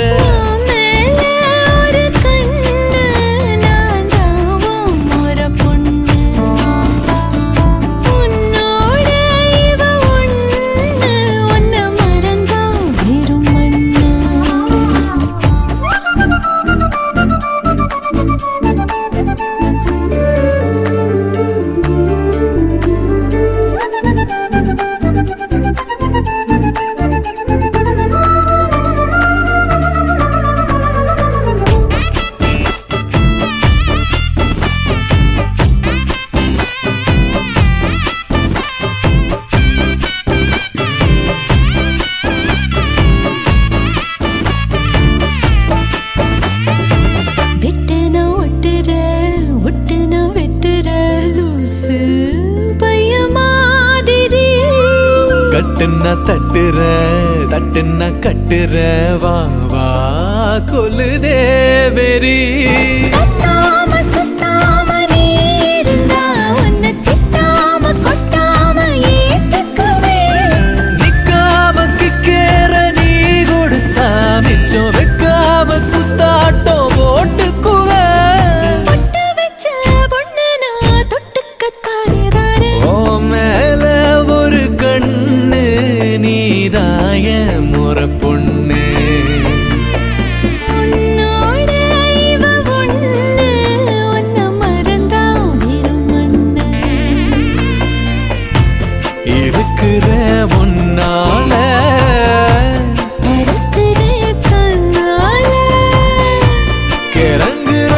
கட்டுன்னா தட்டுற தட்டுன்னா கட்டுற வா வா கொல்லுதே வெறி நிக்காம கிக்கேற நீ கொடுத்தா மிச்சம் வைக்காம குத்தாட்டம் போட்டுக்குவ ஓ மேல ஒரு கண்ணு நீதாய முறை பொண்ணு இருக்கிற உன்னால கிறங்குற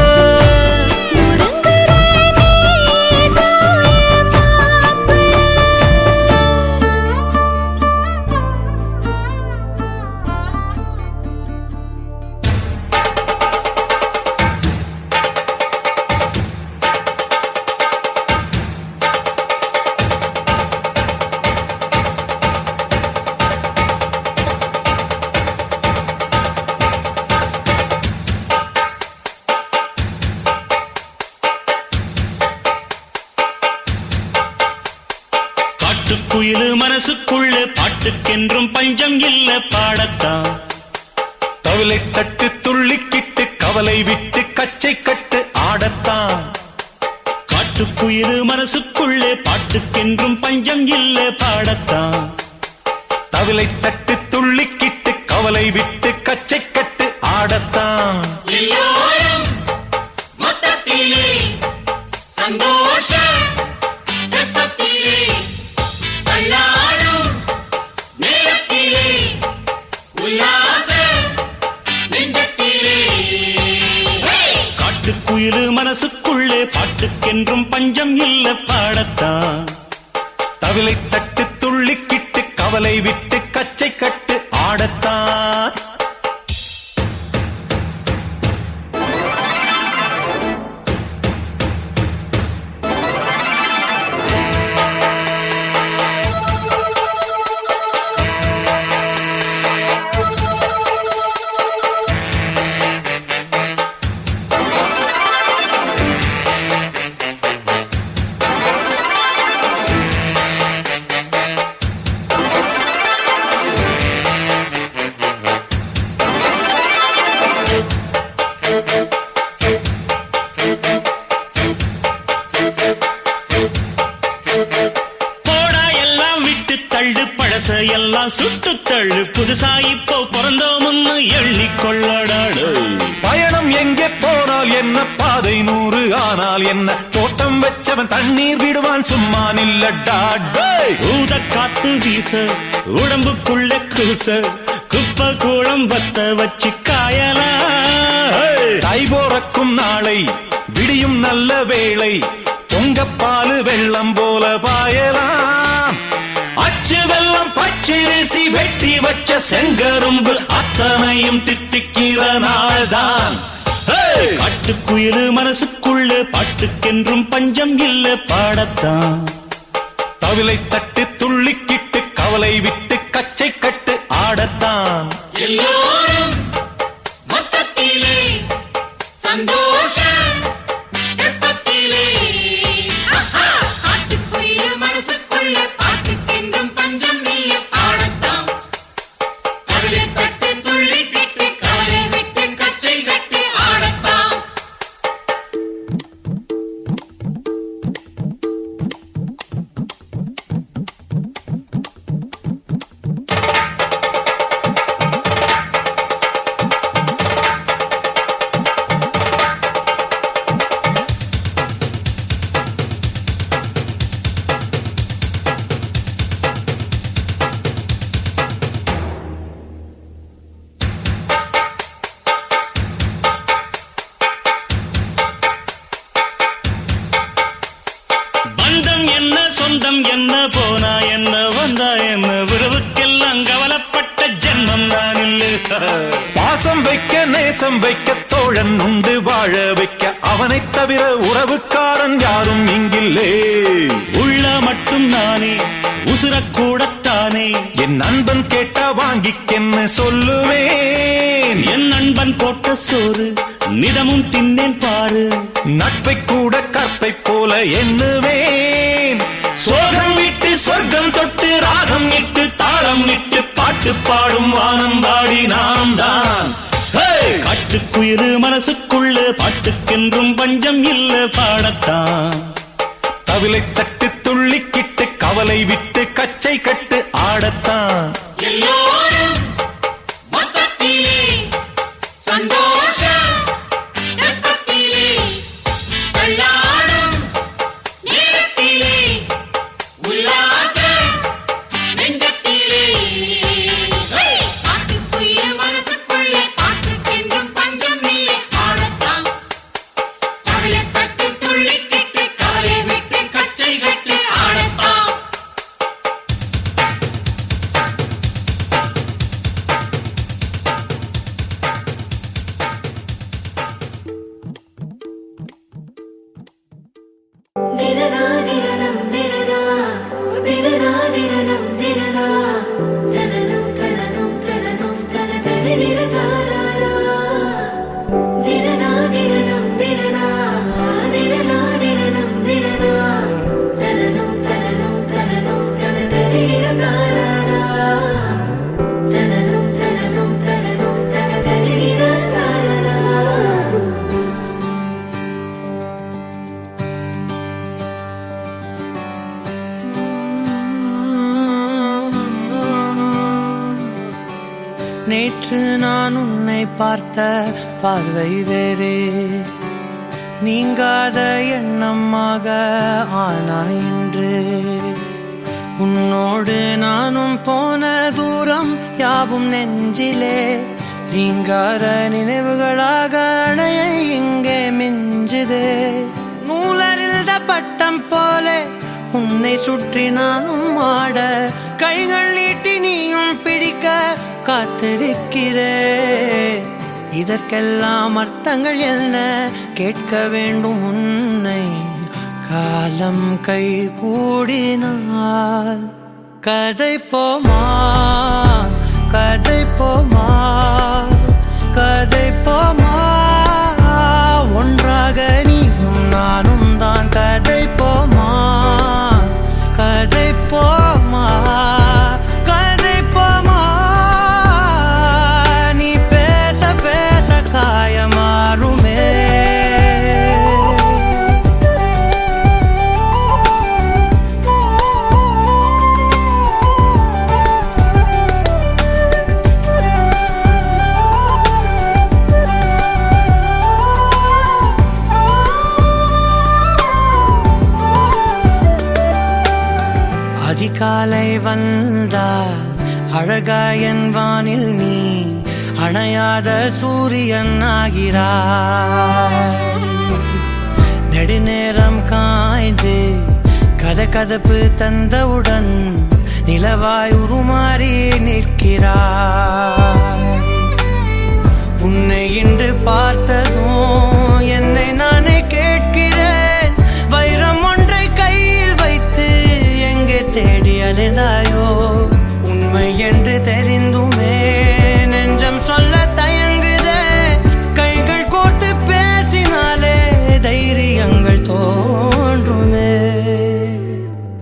காட்டுக்குயிலு மனசுக்குள்ள பாட்டுக்கென்றும் பஞ்சம் இல்ல பாடத்தான் தவிலை தட்டு துள்ளிக்கிட்டு கவலை விட்டு கச்சை கட்டு ஆடத்தான் காட்டுக்குயிலு மனசுக்குள்ள பாட்டுக்கென்றும் பஞ்சம் இல்ல பாடத்தான் தவிலை தட்டு துள்ளிக்கிட்டு கவலை விட்டு கச்சை கட்டு ஆடத்தான் காட்டுக்குயிலு மனசுக்குள்ளே பாட்டுக்கென்றும் பஞ்சம் இல்ல பாடத்தான் தவிலை தட்டு துள்ளிக்கிட்டு கவலை விட்டு கச்சை கட்டு ஆடத்தான் எல்லாம் சுட்டு தள்ளு புதுசா இப்போ பிறந்தோம்னு எண்ணிக்கொள்ளடாடு பயணம் எங்கே போனால் என்ன பாதை 100 ஆனால் என்ன தோட்டம் வச்சவன் தண்ணீர் விடுவான் சும்மா நில்லடா ஊத காத்து வீச உடம்புக்குள்ள கூச குப்பை கூடம் வத்த வச்சு காயலா தை போறக்கும் நாளை விடியும் நல்ல வேளை பொங்கப்பாலு வெள்ளம் போல பாயலாம் அச்சு வெள்ளம் பச்சரிசி வெட்டி வச்ச செங்கரும்பு அத்தனையும் தித்திக்கிற நாள்தான் காட்டுக்குயிலு மனசுக்குள்ள பாட்டுக்கென்றும் பஞ்சம் இல்ல பாடத்தான் தவிலை தட்டு துள்ளிக்கிட்டு கவலை விட்டு கச்சை கட்டு ஆடத்தான் மனசுக்குள்ள பாட்டுக்கென்றும் பஞ்சம் இல்ல பாடத்தான். நேசம் வைக்க தோழன் உண்டு வாழ வைக்க அவனைத் தவிர உறவுக்காரன் யாரும் இங்கில்லே. உள்ள மட்டும் நானே உசுரக்கூடத்தானே என் நண்பன் கேட்டா வாங்கிக்கென்னு சொல்லுவேன். என் நண்பன் போட்ட சோறு நிதமும் தின்னேன் பாரு. நட்பை கூட கற்பை போல எண்ணுவேன். சோகம் விட்டு சொர்க்கம் தொட்டு ராகம் இட்டு தாளம் இட்டு பாட்டு பாடும் வானம் பாடி நாம் தான். காட்டுக்குயிரு மனசுக்குள்ள பாட்டுக்கென்றும் பஞ்சம் இல்ல பாடத்தான். தவிலை தட்டு துள்ளிக்கிட்டு கவலை விட்டு கச்சை கட்டு ஆடத்தான். நேற்று நான் உன்னை பார்த்த பார்வை வேறே, நீங்காத எண்ணமாக ஆனாய் இன்று. உன்னோடு நானும் போன தூரம் யாவும் நெஞ்சிலே, நீங்காத நினைவுகளாக அணைய இங்கே மிஞ்சுதே. நூலறிந்த பட்டம் போல உன்னை சுற்றி நானும் ஆட, கைகள் நீட்டி நீயும் பிடிக்க காத்திருக்கிறே. இதற்கெல்லாம் அர்த்தங்கள் என்ன கேட்க வேண்டும் உன்னை. காலம் கை கூடினால் கதை போமா, கதை போமா, கதை போமா. ஒன்றாக நீயும் நானும் தான் கதை போமா, கதை போமா, கதை போமா. நீ பேச பேச காயமாறுமே. அதிகாலை வந்தால் அழகாயன் வானில் நீ அணையாத சூரியன் ஆகிறாய். நெடுநேரம் காய்ந்து கதகதப்பு தந்தவுடன் நிலவாய் உருமாறி நிற்கிறாய். உன்னை இன்று பார்த்ததும் என்னை நானே கேட்கிறேன். வைரம் ஒன்றை கையில் வைத்து எங்கே தேடி அலைந்தாயோ. உண்மை என்று தெரிந்துமே நெஞ்சம் சொல்ல தயங்குதே. கைகள் கோர்த்து பேசினாலே தைரியங்கள் தோன்றுமே.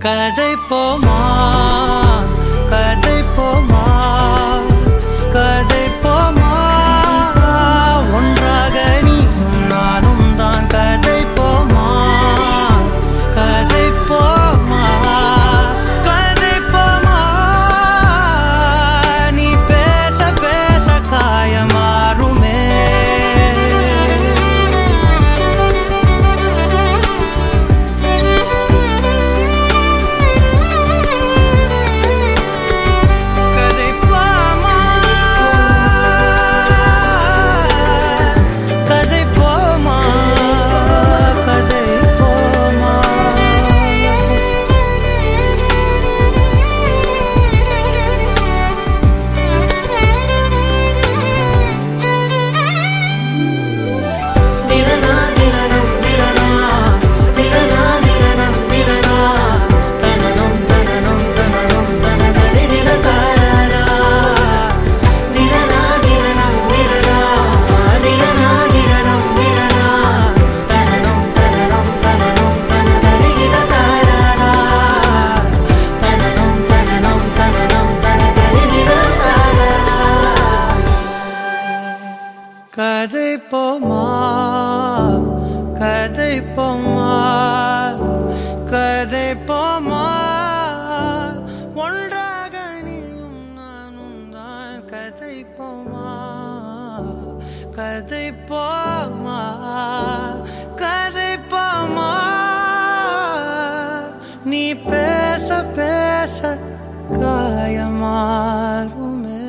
கதை போமா, கதை போமா, கதை போமா. ஒன்றாக நீயும் நானும் தான் கதை போமா, கதை போமா, கதை போமா. நீ பேச பேச காயமாறுமே. கதைப்போமா கதைப்போமா ஒன்றாக நீயும் நானும் தான் கதைப்போமா கதைப்போமா கதைப்போமா நீ பேச பேச காயமாறுமே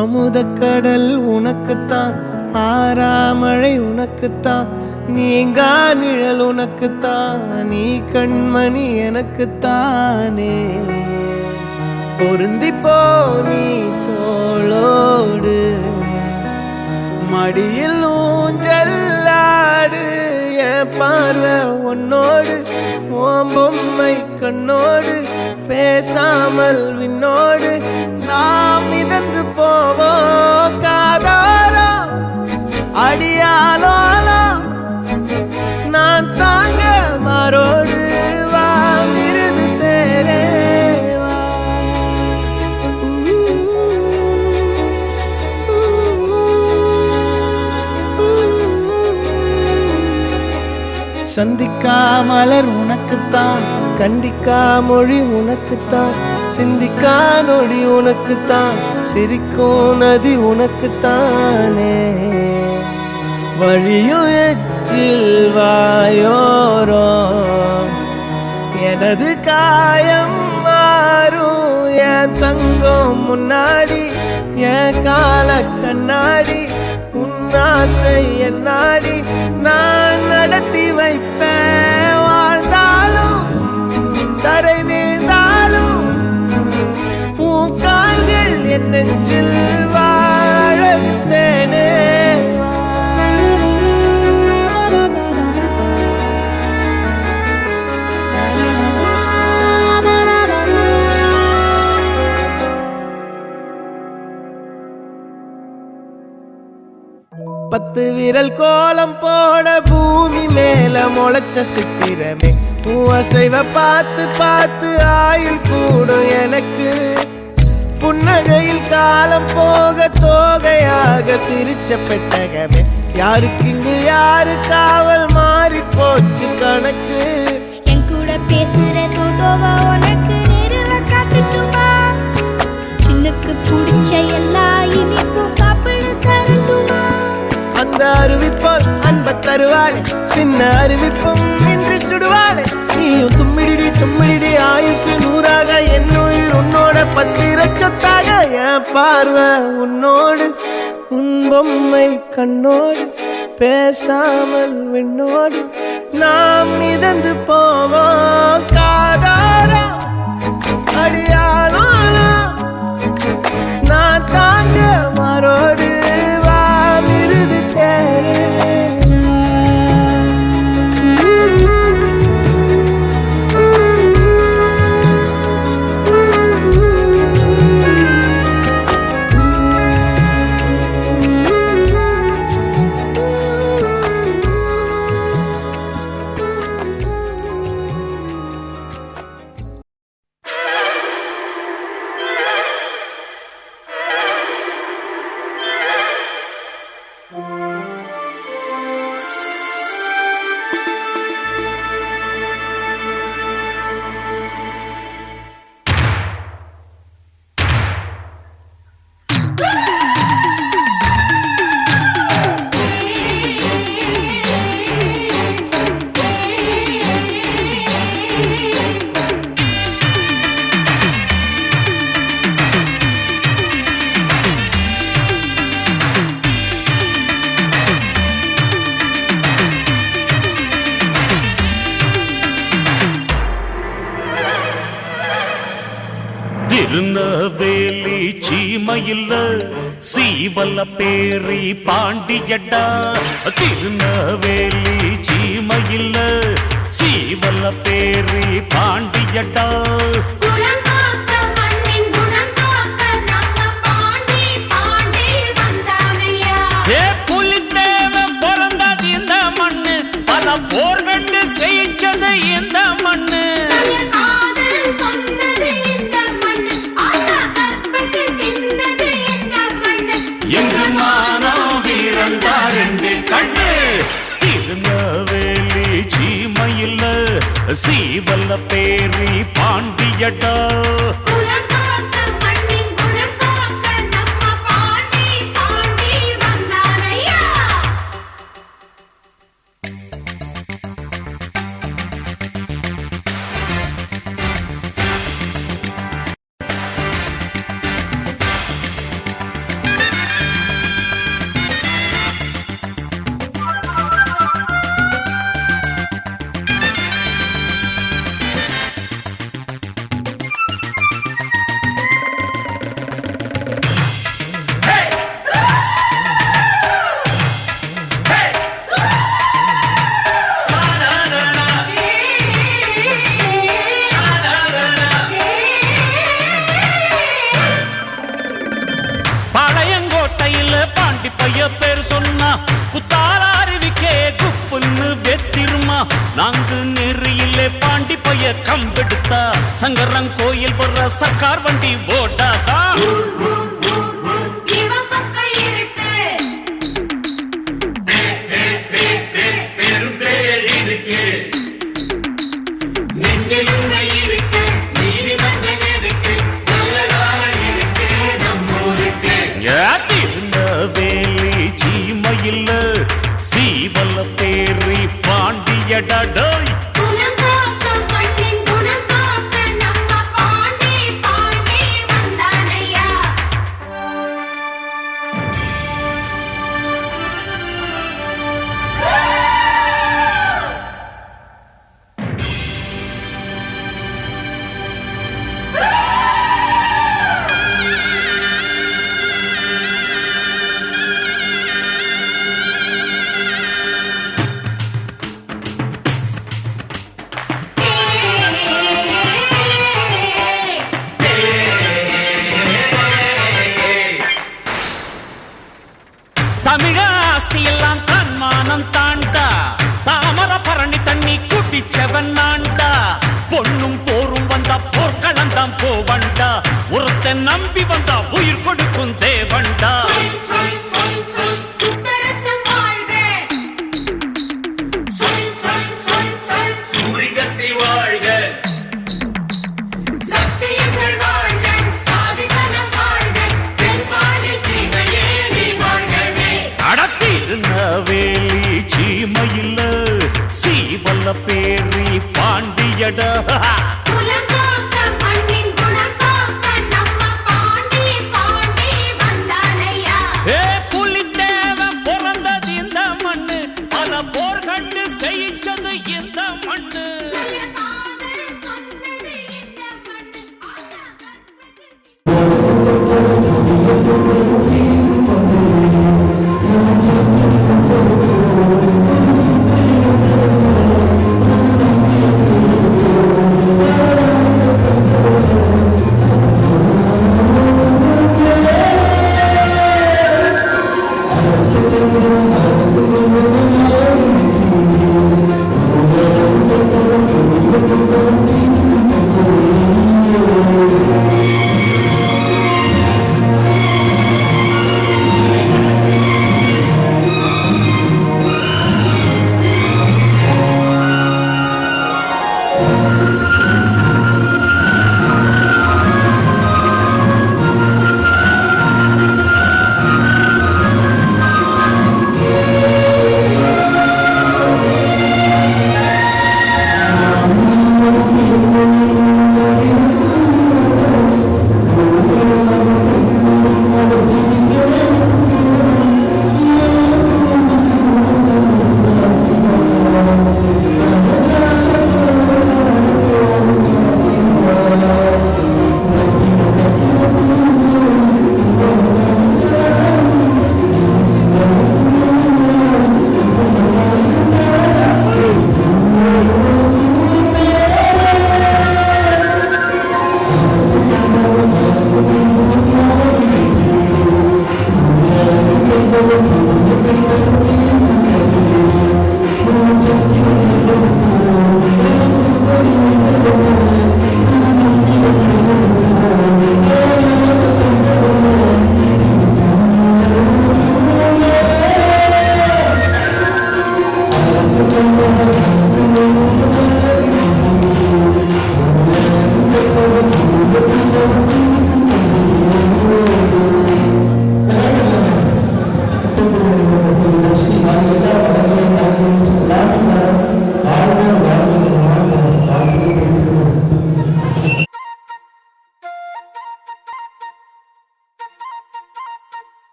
அமுதக்கடல் உனக்குத்தான் ஆறாமழை உனக்குத்தான் நீங்கா நிழல் உனக்குத்தான் நீ கண்மணி எனக்குத்தானே பொருந்திப்போ நீ தோளோடு மடியில் ஊஞ்சல்லாடு என் பார்வை உன்னோடு ஓம் பொம்மை கண்ணோடு பேசாமல் விண்ணோடு நாம் மிதந்து போவோம் காதாரோ அடியாலோலோ நான் தாங்க மாறோடு வா மிருது தேரே வா சந்திக்கா மலர் உனக்குத்தான், கண்டிக்கா மொழி உனக்குத்தான், சிந்திக்கா நொடி உனக்குத்தான், சிரிக்கும் நதி உனக்குத்தானே. வழியும் எச்சில் வாயோரோ எனது காயம் மாறும், என் தங்கம் முன்னாடி என் கால கண்ணாடி, உன்னாசை என்னாடி நான் நடத்தி வைப்பேன். வாழ்ந்தாலும் தரை வீழ்ந்தாலும் உன் கால்கள் என் நெஞ்சில் வாழ விட்டேனே. பத்து விரல் கோலம் போட பூமி மேல முளைச்ச சித்திரமே, அசைவ பார்த்து பார்த்து ஆயுள் கூடும் எனக்கு. புன்னகையில் காலம் போக தோகையாக சிரிச்ச பெட்டகமே, யாருக்கு இங்கு யாரு காவல் மாறி போச்சு கணக்கு. என் கூட பேசுற தோதோவா உனக்கு நேரில் காட்டுட்டுமா, சின்னுக்கு பிடிச்ச எல்லா இனிப்பும் சாப்பிட தரட்டுமா. அந்த அறிவிப்பால் அன்ப தருவாளே, சின்ன அறிவிப்பும் இன்று சுடுவாளே. நீயும் தும்மிடி தும்மிடி ஆயுசு நூறாக, என் உயிர் உன்னோட பத்திர சொத்தாக. என் பார்வை உன்னோடு, உன் பொம்மை கண்ணோடு, பேசாமல் விண்ணோடு நாம் மிதந்து போவோம். காதாரா அடியாளோ நான் தாங்க மாறோடு வாமிருது தேரே. திருநவேலி சீமையில் சீவல்ல பேரி பாண்டியடா. திருநவேலி சீமையில் சீவல்ல பேரி பாண்டியடா. புலித்தேவன் பிறந்தது இந்த மண்ணு, பல போர் கண்டு செய்ச்சது இந்த மண்ணு. திருநவேலி சீமையில் சீவல்ல பேரி பாண்டியடா. நான்கு நெறியிலே பாண்டி பைய கம்பெடுத்தா சங்கரன் கோயில் போற சர்க்கார் வண்டி ஓட்டாதா. பெரும் பேர் இருக்கு சீவல பேரி பாண்டியடடோய் தமிழாஸ்தி எல்லாம் தன்மானம் தாண்டா தாமர பரணி தண்ணி குட்டிச்சவன் நாண்டா பொண்ணும் போரும் வந்தா போர்க்களந்தாம் போவண்டா ஒருத்தன் நம்பி வந்தா உயிர் கொடுக்கும் தேவண்டா சூரிகத்தி வாழ்க வேலி சீமையில் சீவல்ல பேரி பாண்டியட புலித்தேவ பிறந்தது இந்த மண்ணு பல போர் கண்டு செய்ச்சது இந்த மண்ணு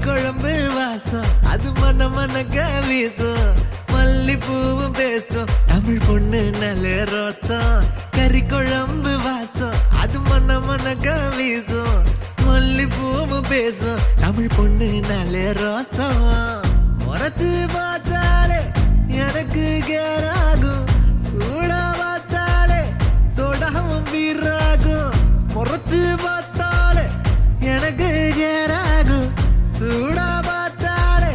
குழம்பு வாசம் அது மன மனக்க வீசும் மல்லிப்பூவும் பேசும் தமிழ் பொண்ணு நல்ல ரோசம் கறி குழம்பு வாசம் அது மன மனக்க வீசும் மல்லிப்பூவும் பேசும் தமிழ் பொண்ணு நல்ல ரோசம் முறைச்சு பார்த்தாலே எனக்கு கேராகும் சூடா பார்த்தாலே சோடாவும் வீராகும் முறைச்சு பார்த்தாலே எனக்கு கேராகும் சூடா பார்த்தாலே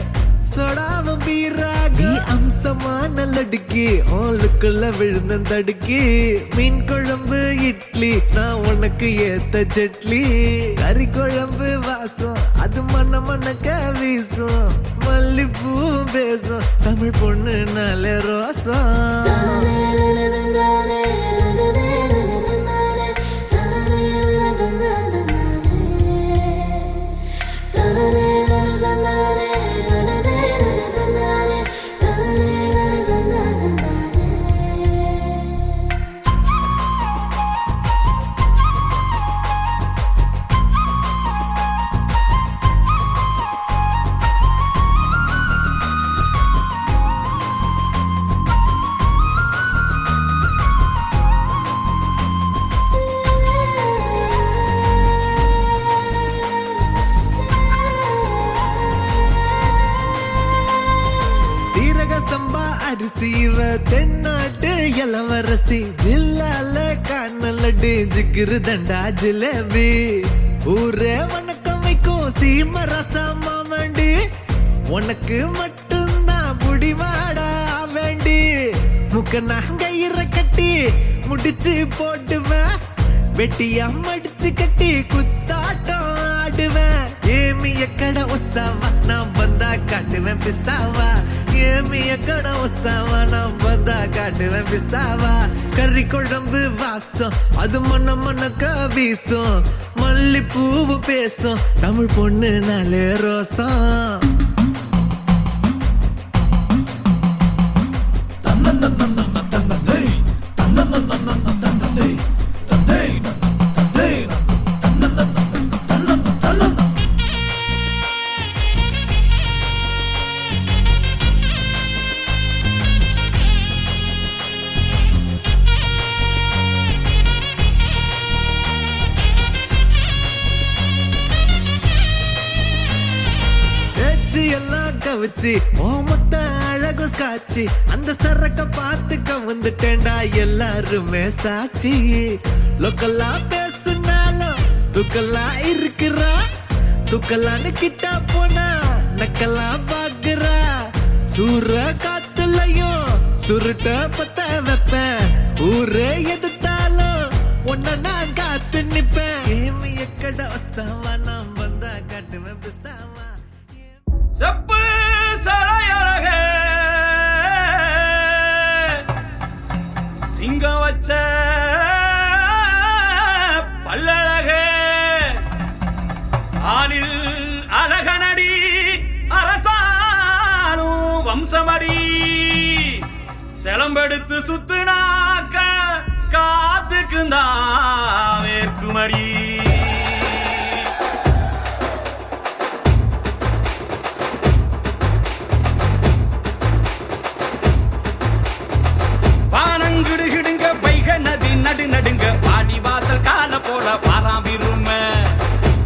சோடாவும் வீராகும் அம்சமான லடுக்கி ஓலுக்குள்ள விழுந்த தடுக்கி மீன் குழம்பு இட்லி நான் உனக்கு ஏத்த சட்லி கறி குழம்பு வாசம் அது மன மனக்க வீசும் மல்லிப்பூவும் பேசும் தமிழ் பொண்ணுனாலே ரோசம் அரிசிவ தென்னாட்டு இளவரசி ஜில்லால கண்ணலடி ஜிகிரு தண்டா ஜிலேபி ஊரே வணக்கம் வைக்கும் சீம ரசமா வேண்டி உனக்கு மட்டும்தான் புடிவாடா வேண்டி முக்க நகையிற கட்டி முடிச்சு போட்டுவேன் வெட்டியா மடிச்சு கட்டி குத்தாட்டம் ஆடுவேன் ஏமி எக்கட உஸ்தாவா நான் வந்தா காட்டுவேன் பிஸ்தாவா ஏமி எக்கட உஸ்தாவா நான் வந்தா காட்டுவேன் பிஸ்தாவா கறி குழம்பு வாசம் அது மன மனக்க வீசும் மல்லிப்பூவு பேசும் தமிழ் பொண்ணு நாளே ரோசம் எல்லாம் கவிச்சு ஓமத்த அழகு சாட்சி அந்த சரக்க பார்த்துக்க வந்துட்டேன்டா எல்லாருமே சாட்சி லோக்கல்லா பேசுனாலும் துக்கல்லா இருக்கிறா துக்கல்லான்னு கிட்ட போனா நக்கல்லா பாக்குறா சூற காத்துலையும் சுருட்ட பத்த வைப்பேன் ஊரே எதிர்த்தாலும் உன்ன நான் காத்து நிப்பேன் ஏமி எக்கட வஸ்தாவா நான் வந்தா காட்டுவேன் பிஸ்தாவா செப்பு சரையழக சிங்கம் வச்ச பல்லழக ஆளில் அழகனடி அரசானும் வம்சமடி செலம்பெடுத்து சுத்துனாக்க காத்துக்குந்தா வேர்க்குமடி கிடுகிடுங்க வைக நதி நடு நடுங்க பாடி வாசல் கால போல பாராவிரும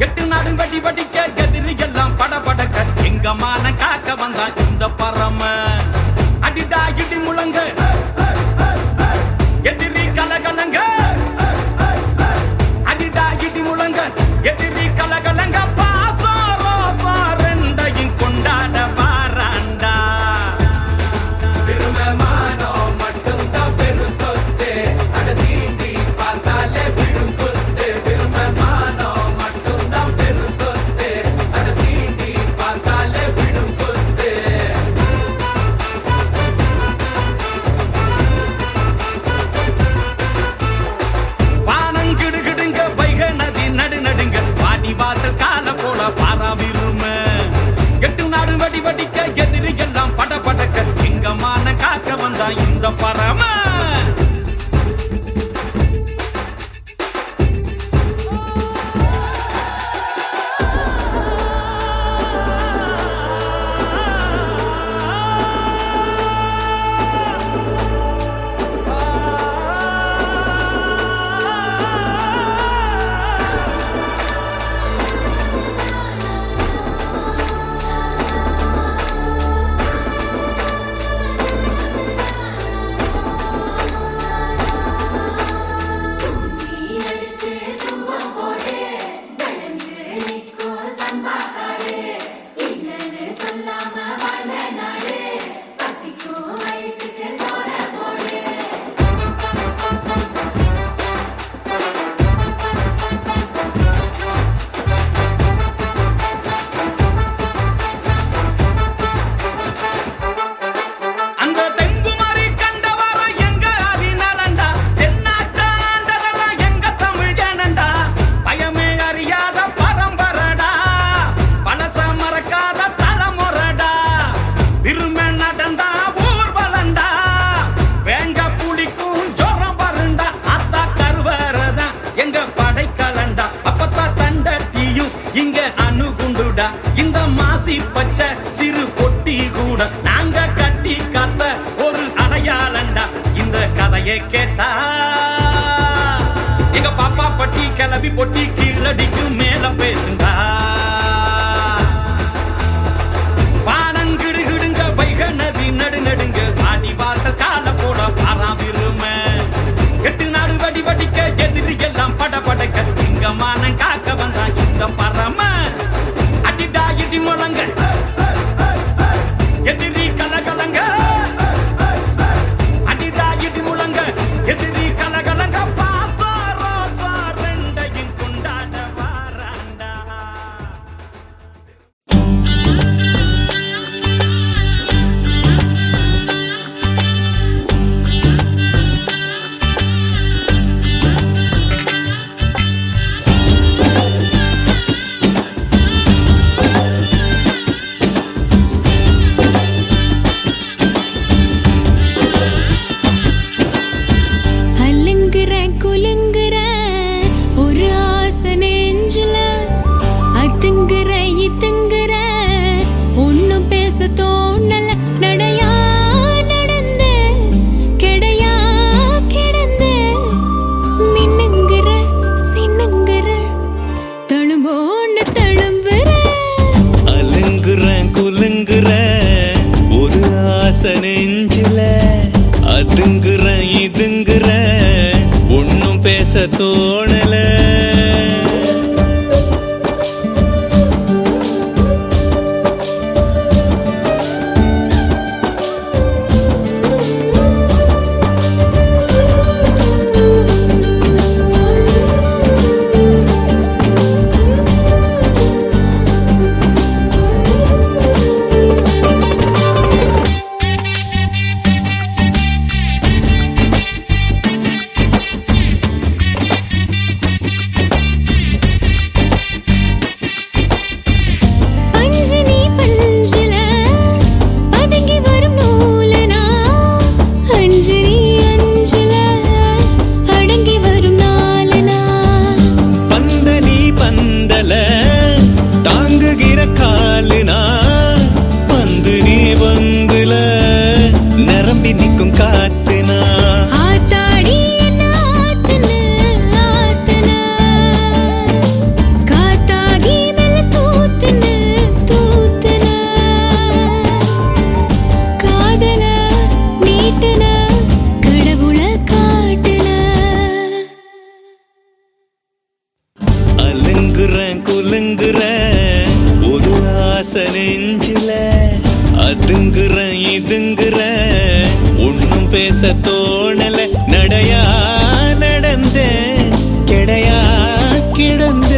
எட்டு நாடு வட்டி வட்டிக்க எதிரி எல்லாம் படபடக்க எங்க மான காக்க வந்தான் இந்த பரம அடிடா இடி முழங்க எதிரி கலகலங்க அடிடா இடி முழங்க எதிரி கலகலங்க பாசம் ரோசம் ரெண்டையும் கொண்டாட வாராண்டா குண்டுடா இந்த மாசி பச்சை சிறு பொட்டி கூட நாங்க கட்டி காத்த ஒரு அடையாளண்டா இந்த கதையை கேட்டா எங்க பாப்பா பட்டி கிளவி பொட்டி கீழடிக்கு மேல பேசுண்டா பானங்கிடுகிடுங்க வைக நதி நடுநடுங்க ஆடிவாசல் கால போட பாராவிருமை எட்டு நாடு வடி வடிக்க எதிரி எல்லாம் படபடக்க இங்க மானம் காக்க வந்தா இந்த பரம அடிடா இடி முழங்க எதிரி கலகலங்க அடிடா இடி முழங்க எதிரி கலகலங்க பாசா ரோசா ரெண்டையும் கொண்டாட வாராண்டா தோணல நெஞ்சில அதுங்குற இதுங்குற ஒன்னும் பேச தோணல நடையா நடந்த கிடையா கிடந்த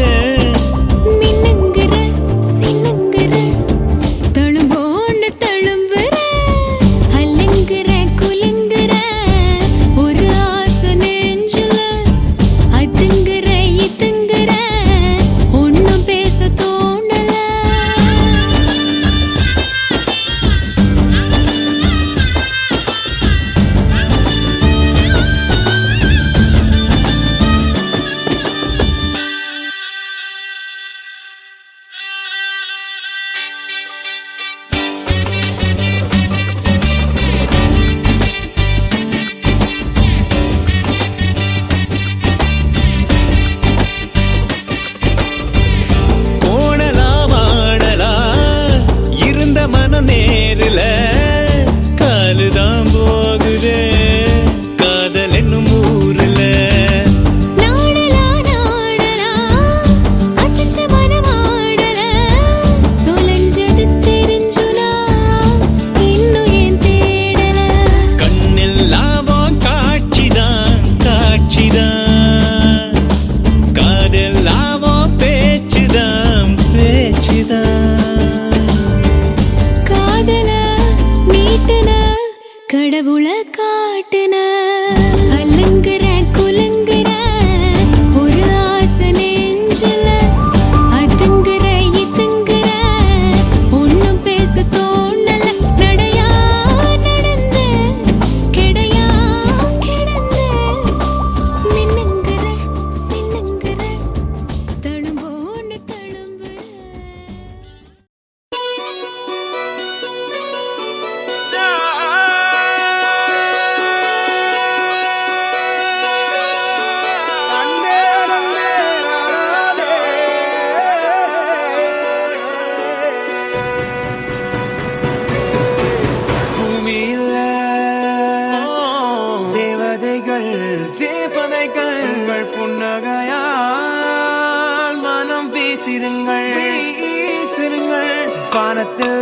வீசுங்கள் வானத்தில்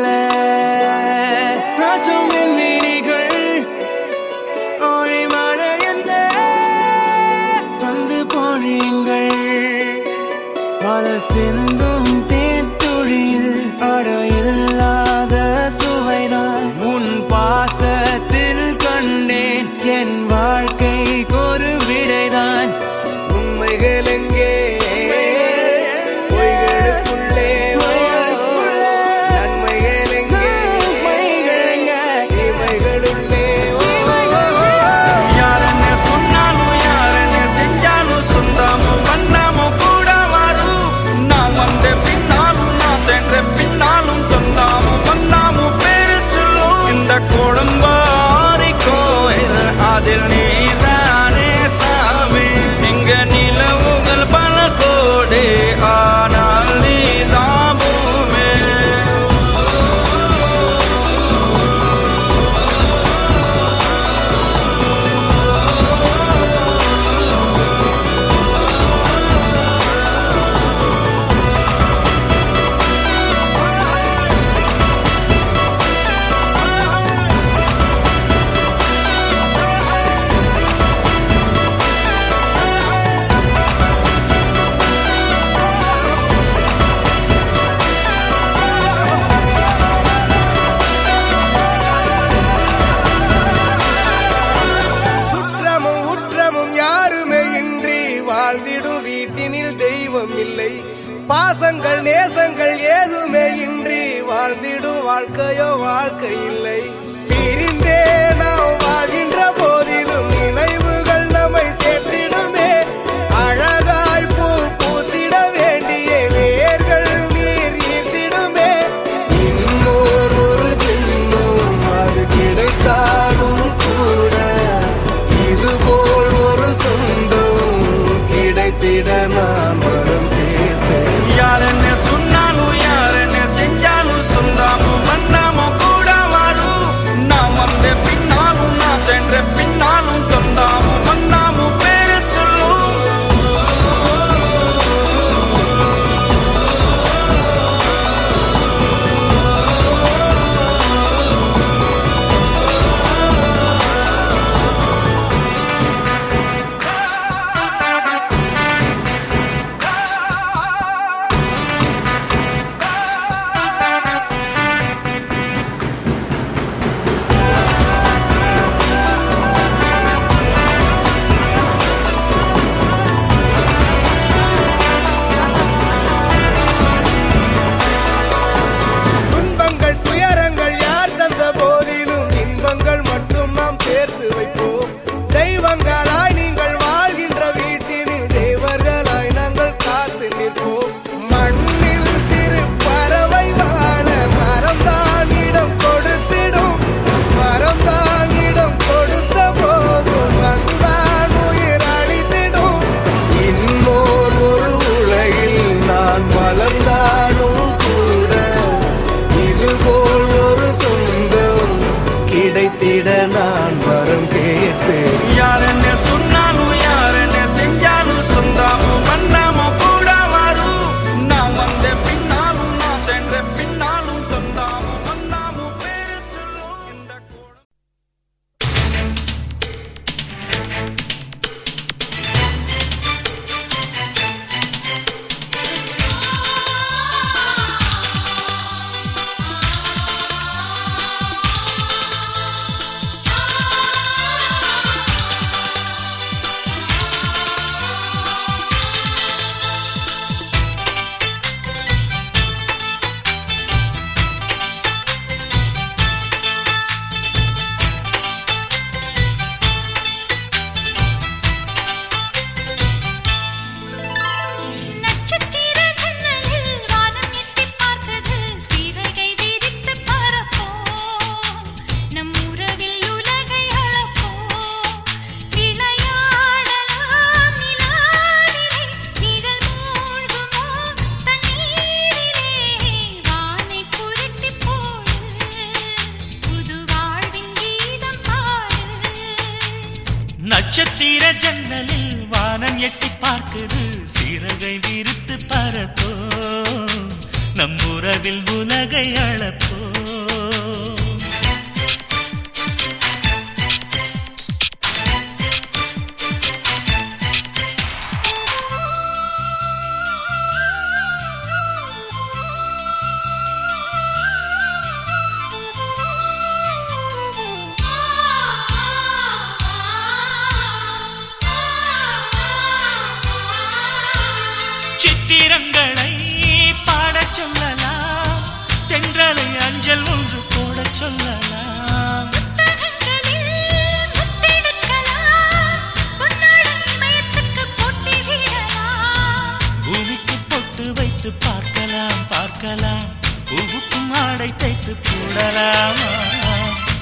ராஜம் என் வீணிகள் ஓடி மழை என்ன வந்து பொழியுங்கள் மலை சிந்தும் தேத்துழியில் அடையில்லாத சுவைதான் உன் பாசத்தில் கண்டேன் என் வாழ்க்கைக்கு ஒரு விடைதான் உண்மைகள் எங்கே பொய்களுக்குள்ளே நன்மைகள் எங்கே இமைகளுள்ளே யாரன்ன சொன்னாலும் யாரன்ன செஞ்சாலும் சொந்தாமும் வந்தாமும் கூட வரும் நான் வந்த பின்னாலும் நான் சென்ற பின்னாலும் சொந்தாமும் வந்தாமும் பேரு சொல்லும் இந்த குடும்பாரி கோயில் அதில் நீதானே சாமி இங்க நிலவுகள் பல கோடி ஆனால் நீதான் பூமி சுற்றமும் உற்றமும் யாருமே இன்றி வாழ்ந்திடும் வீட்டினில் தெய்வம் இல்லை பாசங்கள் நேசங்கள் ஏதுமே இன்றி வாழ்ந்திடும் வாழ்க்கையோ வாழ்க்கை இல்லை பிரிந்தே நாம் வாழ்கின்ற போதிலும் நினைவுகள் நம்மை சேர்த்திடுமே அழகாய் பூ பூத்திட வேண்டிய வேர்கள் நீர் ஈர்த்திடுமே இன்னொரு ஒரு ஜென்மம் அது கிடைத்தாலும் கூட இதுபோல் ஒரு சொந்தம் கிடைத்திட நான் வரம் கேட்பேன் யாரன்ன சொன்னாலும் யாரன்ன செஞ்சாலும் சொந்தாமும் வந்தாமும் கூட வரும் நான் வந்த பின்னாலும் நான் சென்ற பின்னாலும் சொந்தாமும் வந்தாமும் பேரு சொல்லும் துன்பங்கள் துயரங்கள் யார் தந்த போதிலும் இன்பங்கள் மட்டும் நாம் சேர்த்து வைப்போம் தெய்வங்களாய் நீங்கள் வாழ்கின்ற வீட்டினில் தேவர்களாய் நாங்கள் காத்து நிற்போம் மண்ணில் சிறு பறவை வாழ மரம்தான் இடம் கொடுத்திடும் மரம்தான் இடம் கொடுத்த போதும் மண்தான் உயிர் அளித்திடும் இன்னொரு ஒரு உலகில் நான் வளர்ந்தாலும் கூட இதுபோல் ஒரு சொந்தம் கிடைத்திட நான் வரம் கேட்பேன் யாரன்ன சொன்னாலும் யாரன்ன செஞ்சாலும் சொந்தாமும் வந்தாமும் கூட வரும் நான் வந்த பின்னாலும் நான் சென்ற பின்னாலும் சொந்தாமும் வந்தாமும் பேரு சொல்லும் இந்த நட்சத்திர ஜன்னலில் வானம் எட்டிப் பார்த்தது சீரகை விரித்து பரப்போம் நம் உறவில் உலகை அளப்போம் விளையாடலாம் நிலாவிலே நிழல் மூழ்குமோ தண்ணீரிலே வானை புரட்டி போடு புது வாழ்வின் கீதம் பாடு நட்சத்திர ஜன்னலில் வானம் எட்டி பார்க்குது சிறகை விரித்து பறப்போ நம் உறவில் உலகை அளப்போ சித்திரங்களை பாடச் சொல்லலாம், தென்றலை அஞ்சல் ஒன்று போடச் சொல்லலாம். பூமிக்கு பொட்டு வைத்து பார்க்கலாம் பார்க்கலாம், பூவுக்கும் ஆடை தைத்து போடலாமா?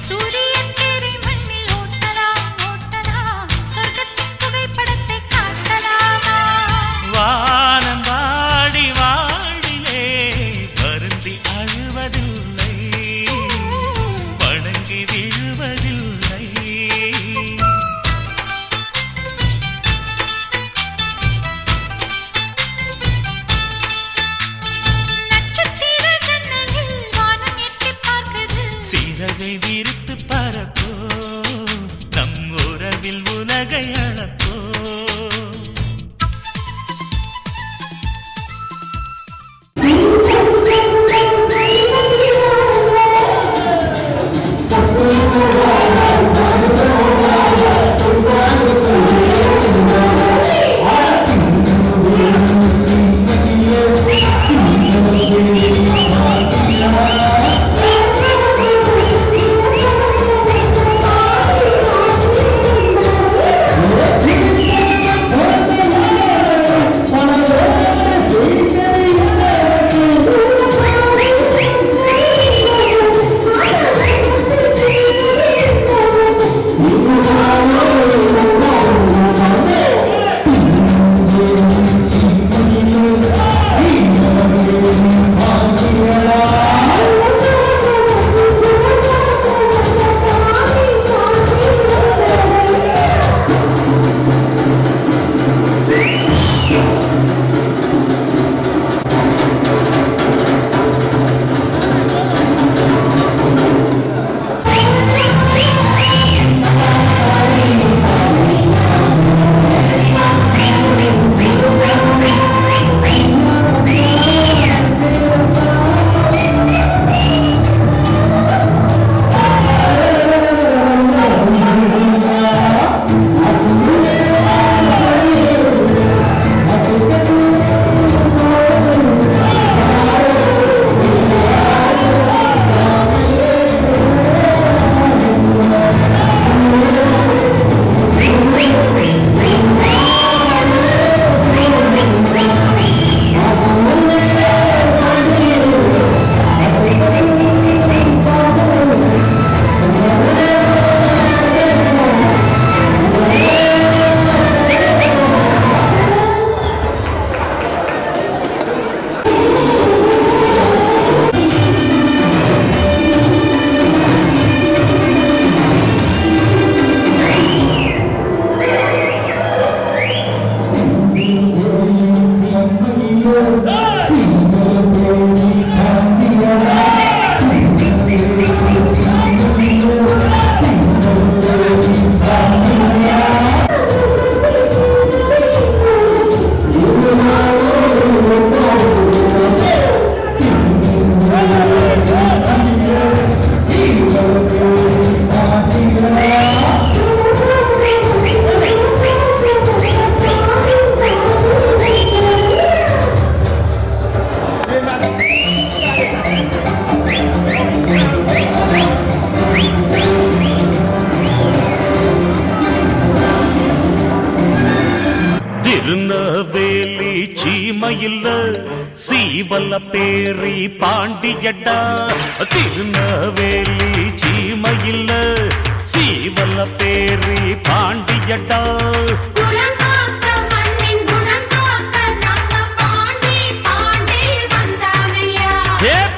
சூரியன் தேரை மண்ணில் ஓட்டலாம் ஓட்டலாம், சொர்க்கத்தின் புகைப்படத்தை காட்டலாமா? வானம் வாடி வாடிலே வருந்தி அழுவதில்லை, வணங்கி விழுவதில்லை. நட்சத்திர ஜன்னலில் வானம் எட்டிப் பார்க்குது, சிறகை விரித்து பறப்போ, நம் உறவில் உலகை அளப்போ. திருநவேலி சீமையில் சீவல்ல பேரி பாண்டியடா. திருநவேலி சீமையில் சீவல்ல பேரி பாண்டியடா.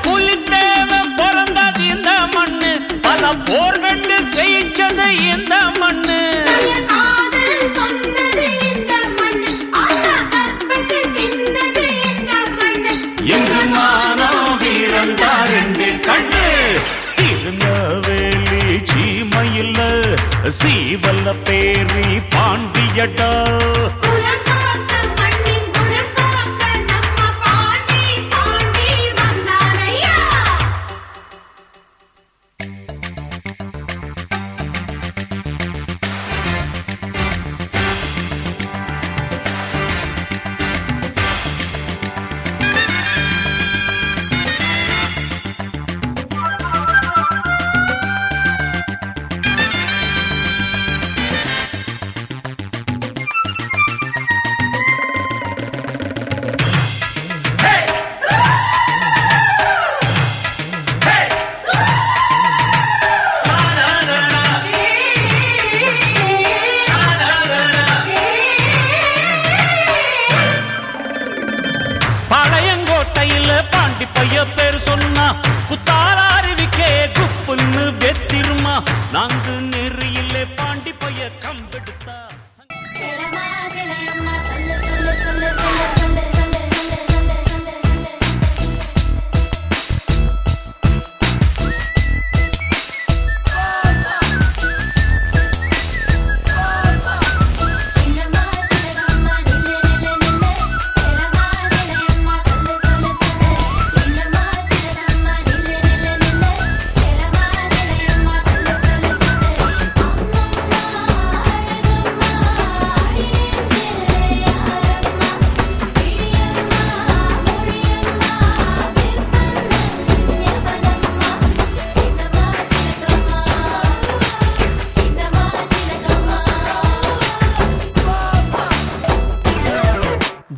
புலித்தேவன் பிறந்தது இந்த மண்ணு, பல போர் கண்டு செய்ச்சது இந்த மண்ணு. எங்கு மானோ வீரந்தார் செய்யட்டா பாண்டி பைய பேர் சொன்னா குத்தால அருவிக்கே குப்புன்னு வெத்திருமா நான்கு நெறியிலே பாண்டி பைய கம்பெடுத்தா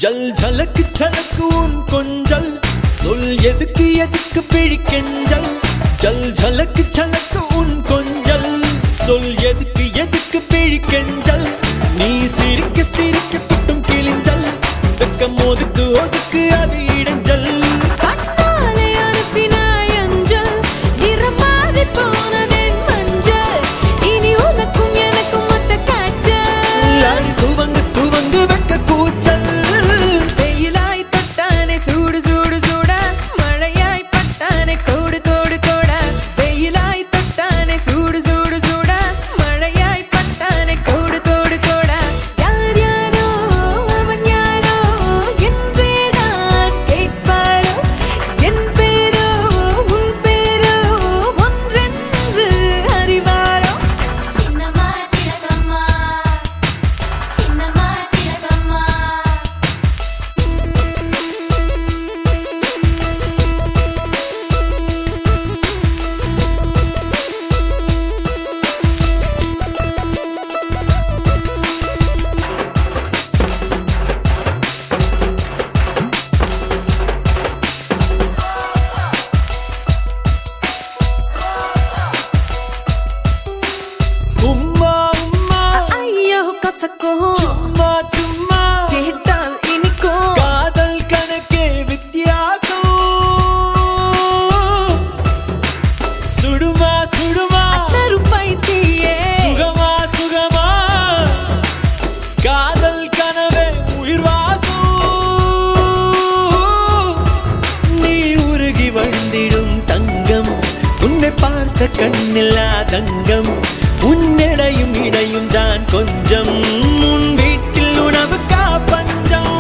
ஜல் ஜலக்கு ஜலக்கு உன் கொஞ்சல் சொல் எதுக்கு எதுக்கு பிழிக்கெஞ்சல் ஜல் ஜலக்கு ஜலக்கு உன் கொஞ்சல் சொல் எதுக்கு எதுக்கு பிழிக்கெஞ்சல் நீ சிரிக்க சிரிக்க குட்டும் கிழிஞ்சல் வெக்கம் ஒதுக்கு ஒதுக்கு அது இடைஞ்சல் துவங்கு துவங்கு வெக்க கூச்சல் கண்ணில்லா தங்கம் உன்னிடையும் இடையும் தான் கொஞ்சம் உன் வீட்டில் உணவுக்கா பஞ்சம்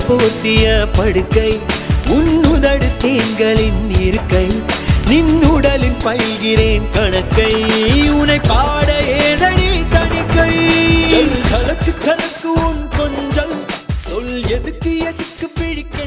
போர்த்திய படுக்கை உன்னுதடு தேன்களின் இருக்கை நின்னுடலில் பயில்கிறேன் கணக்கை உனை பாட ஏதடி தணிக்கை ஜல் ஜலக்கு ஜலக்கு உன் கொஞ்சல் சொல் எதுக்கு எதுக்கு பிடிக்க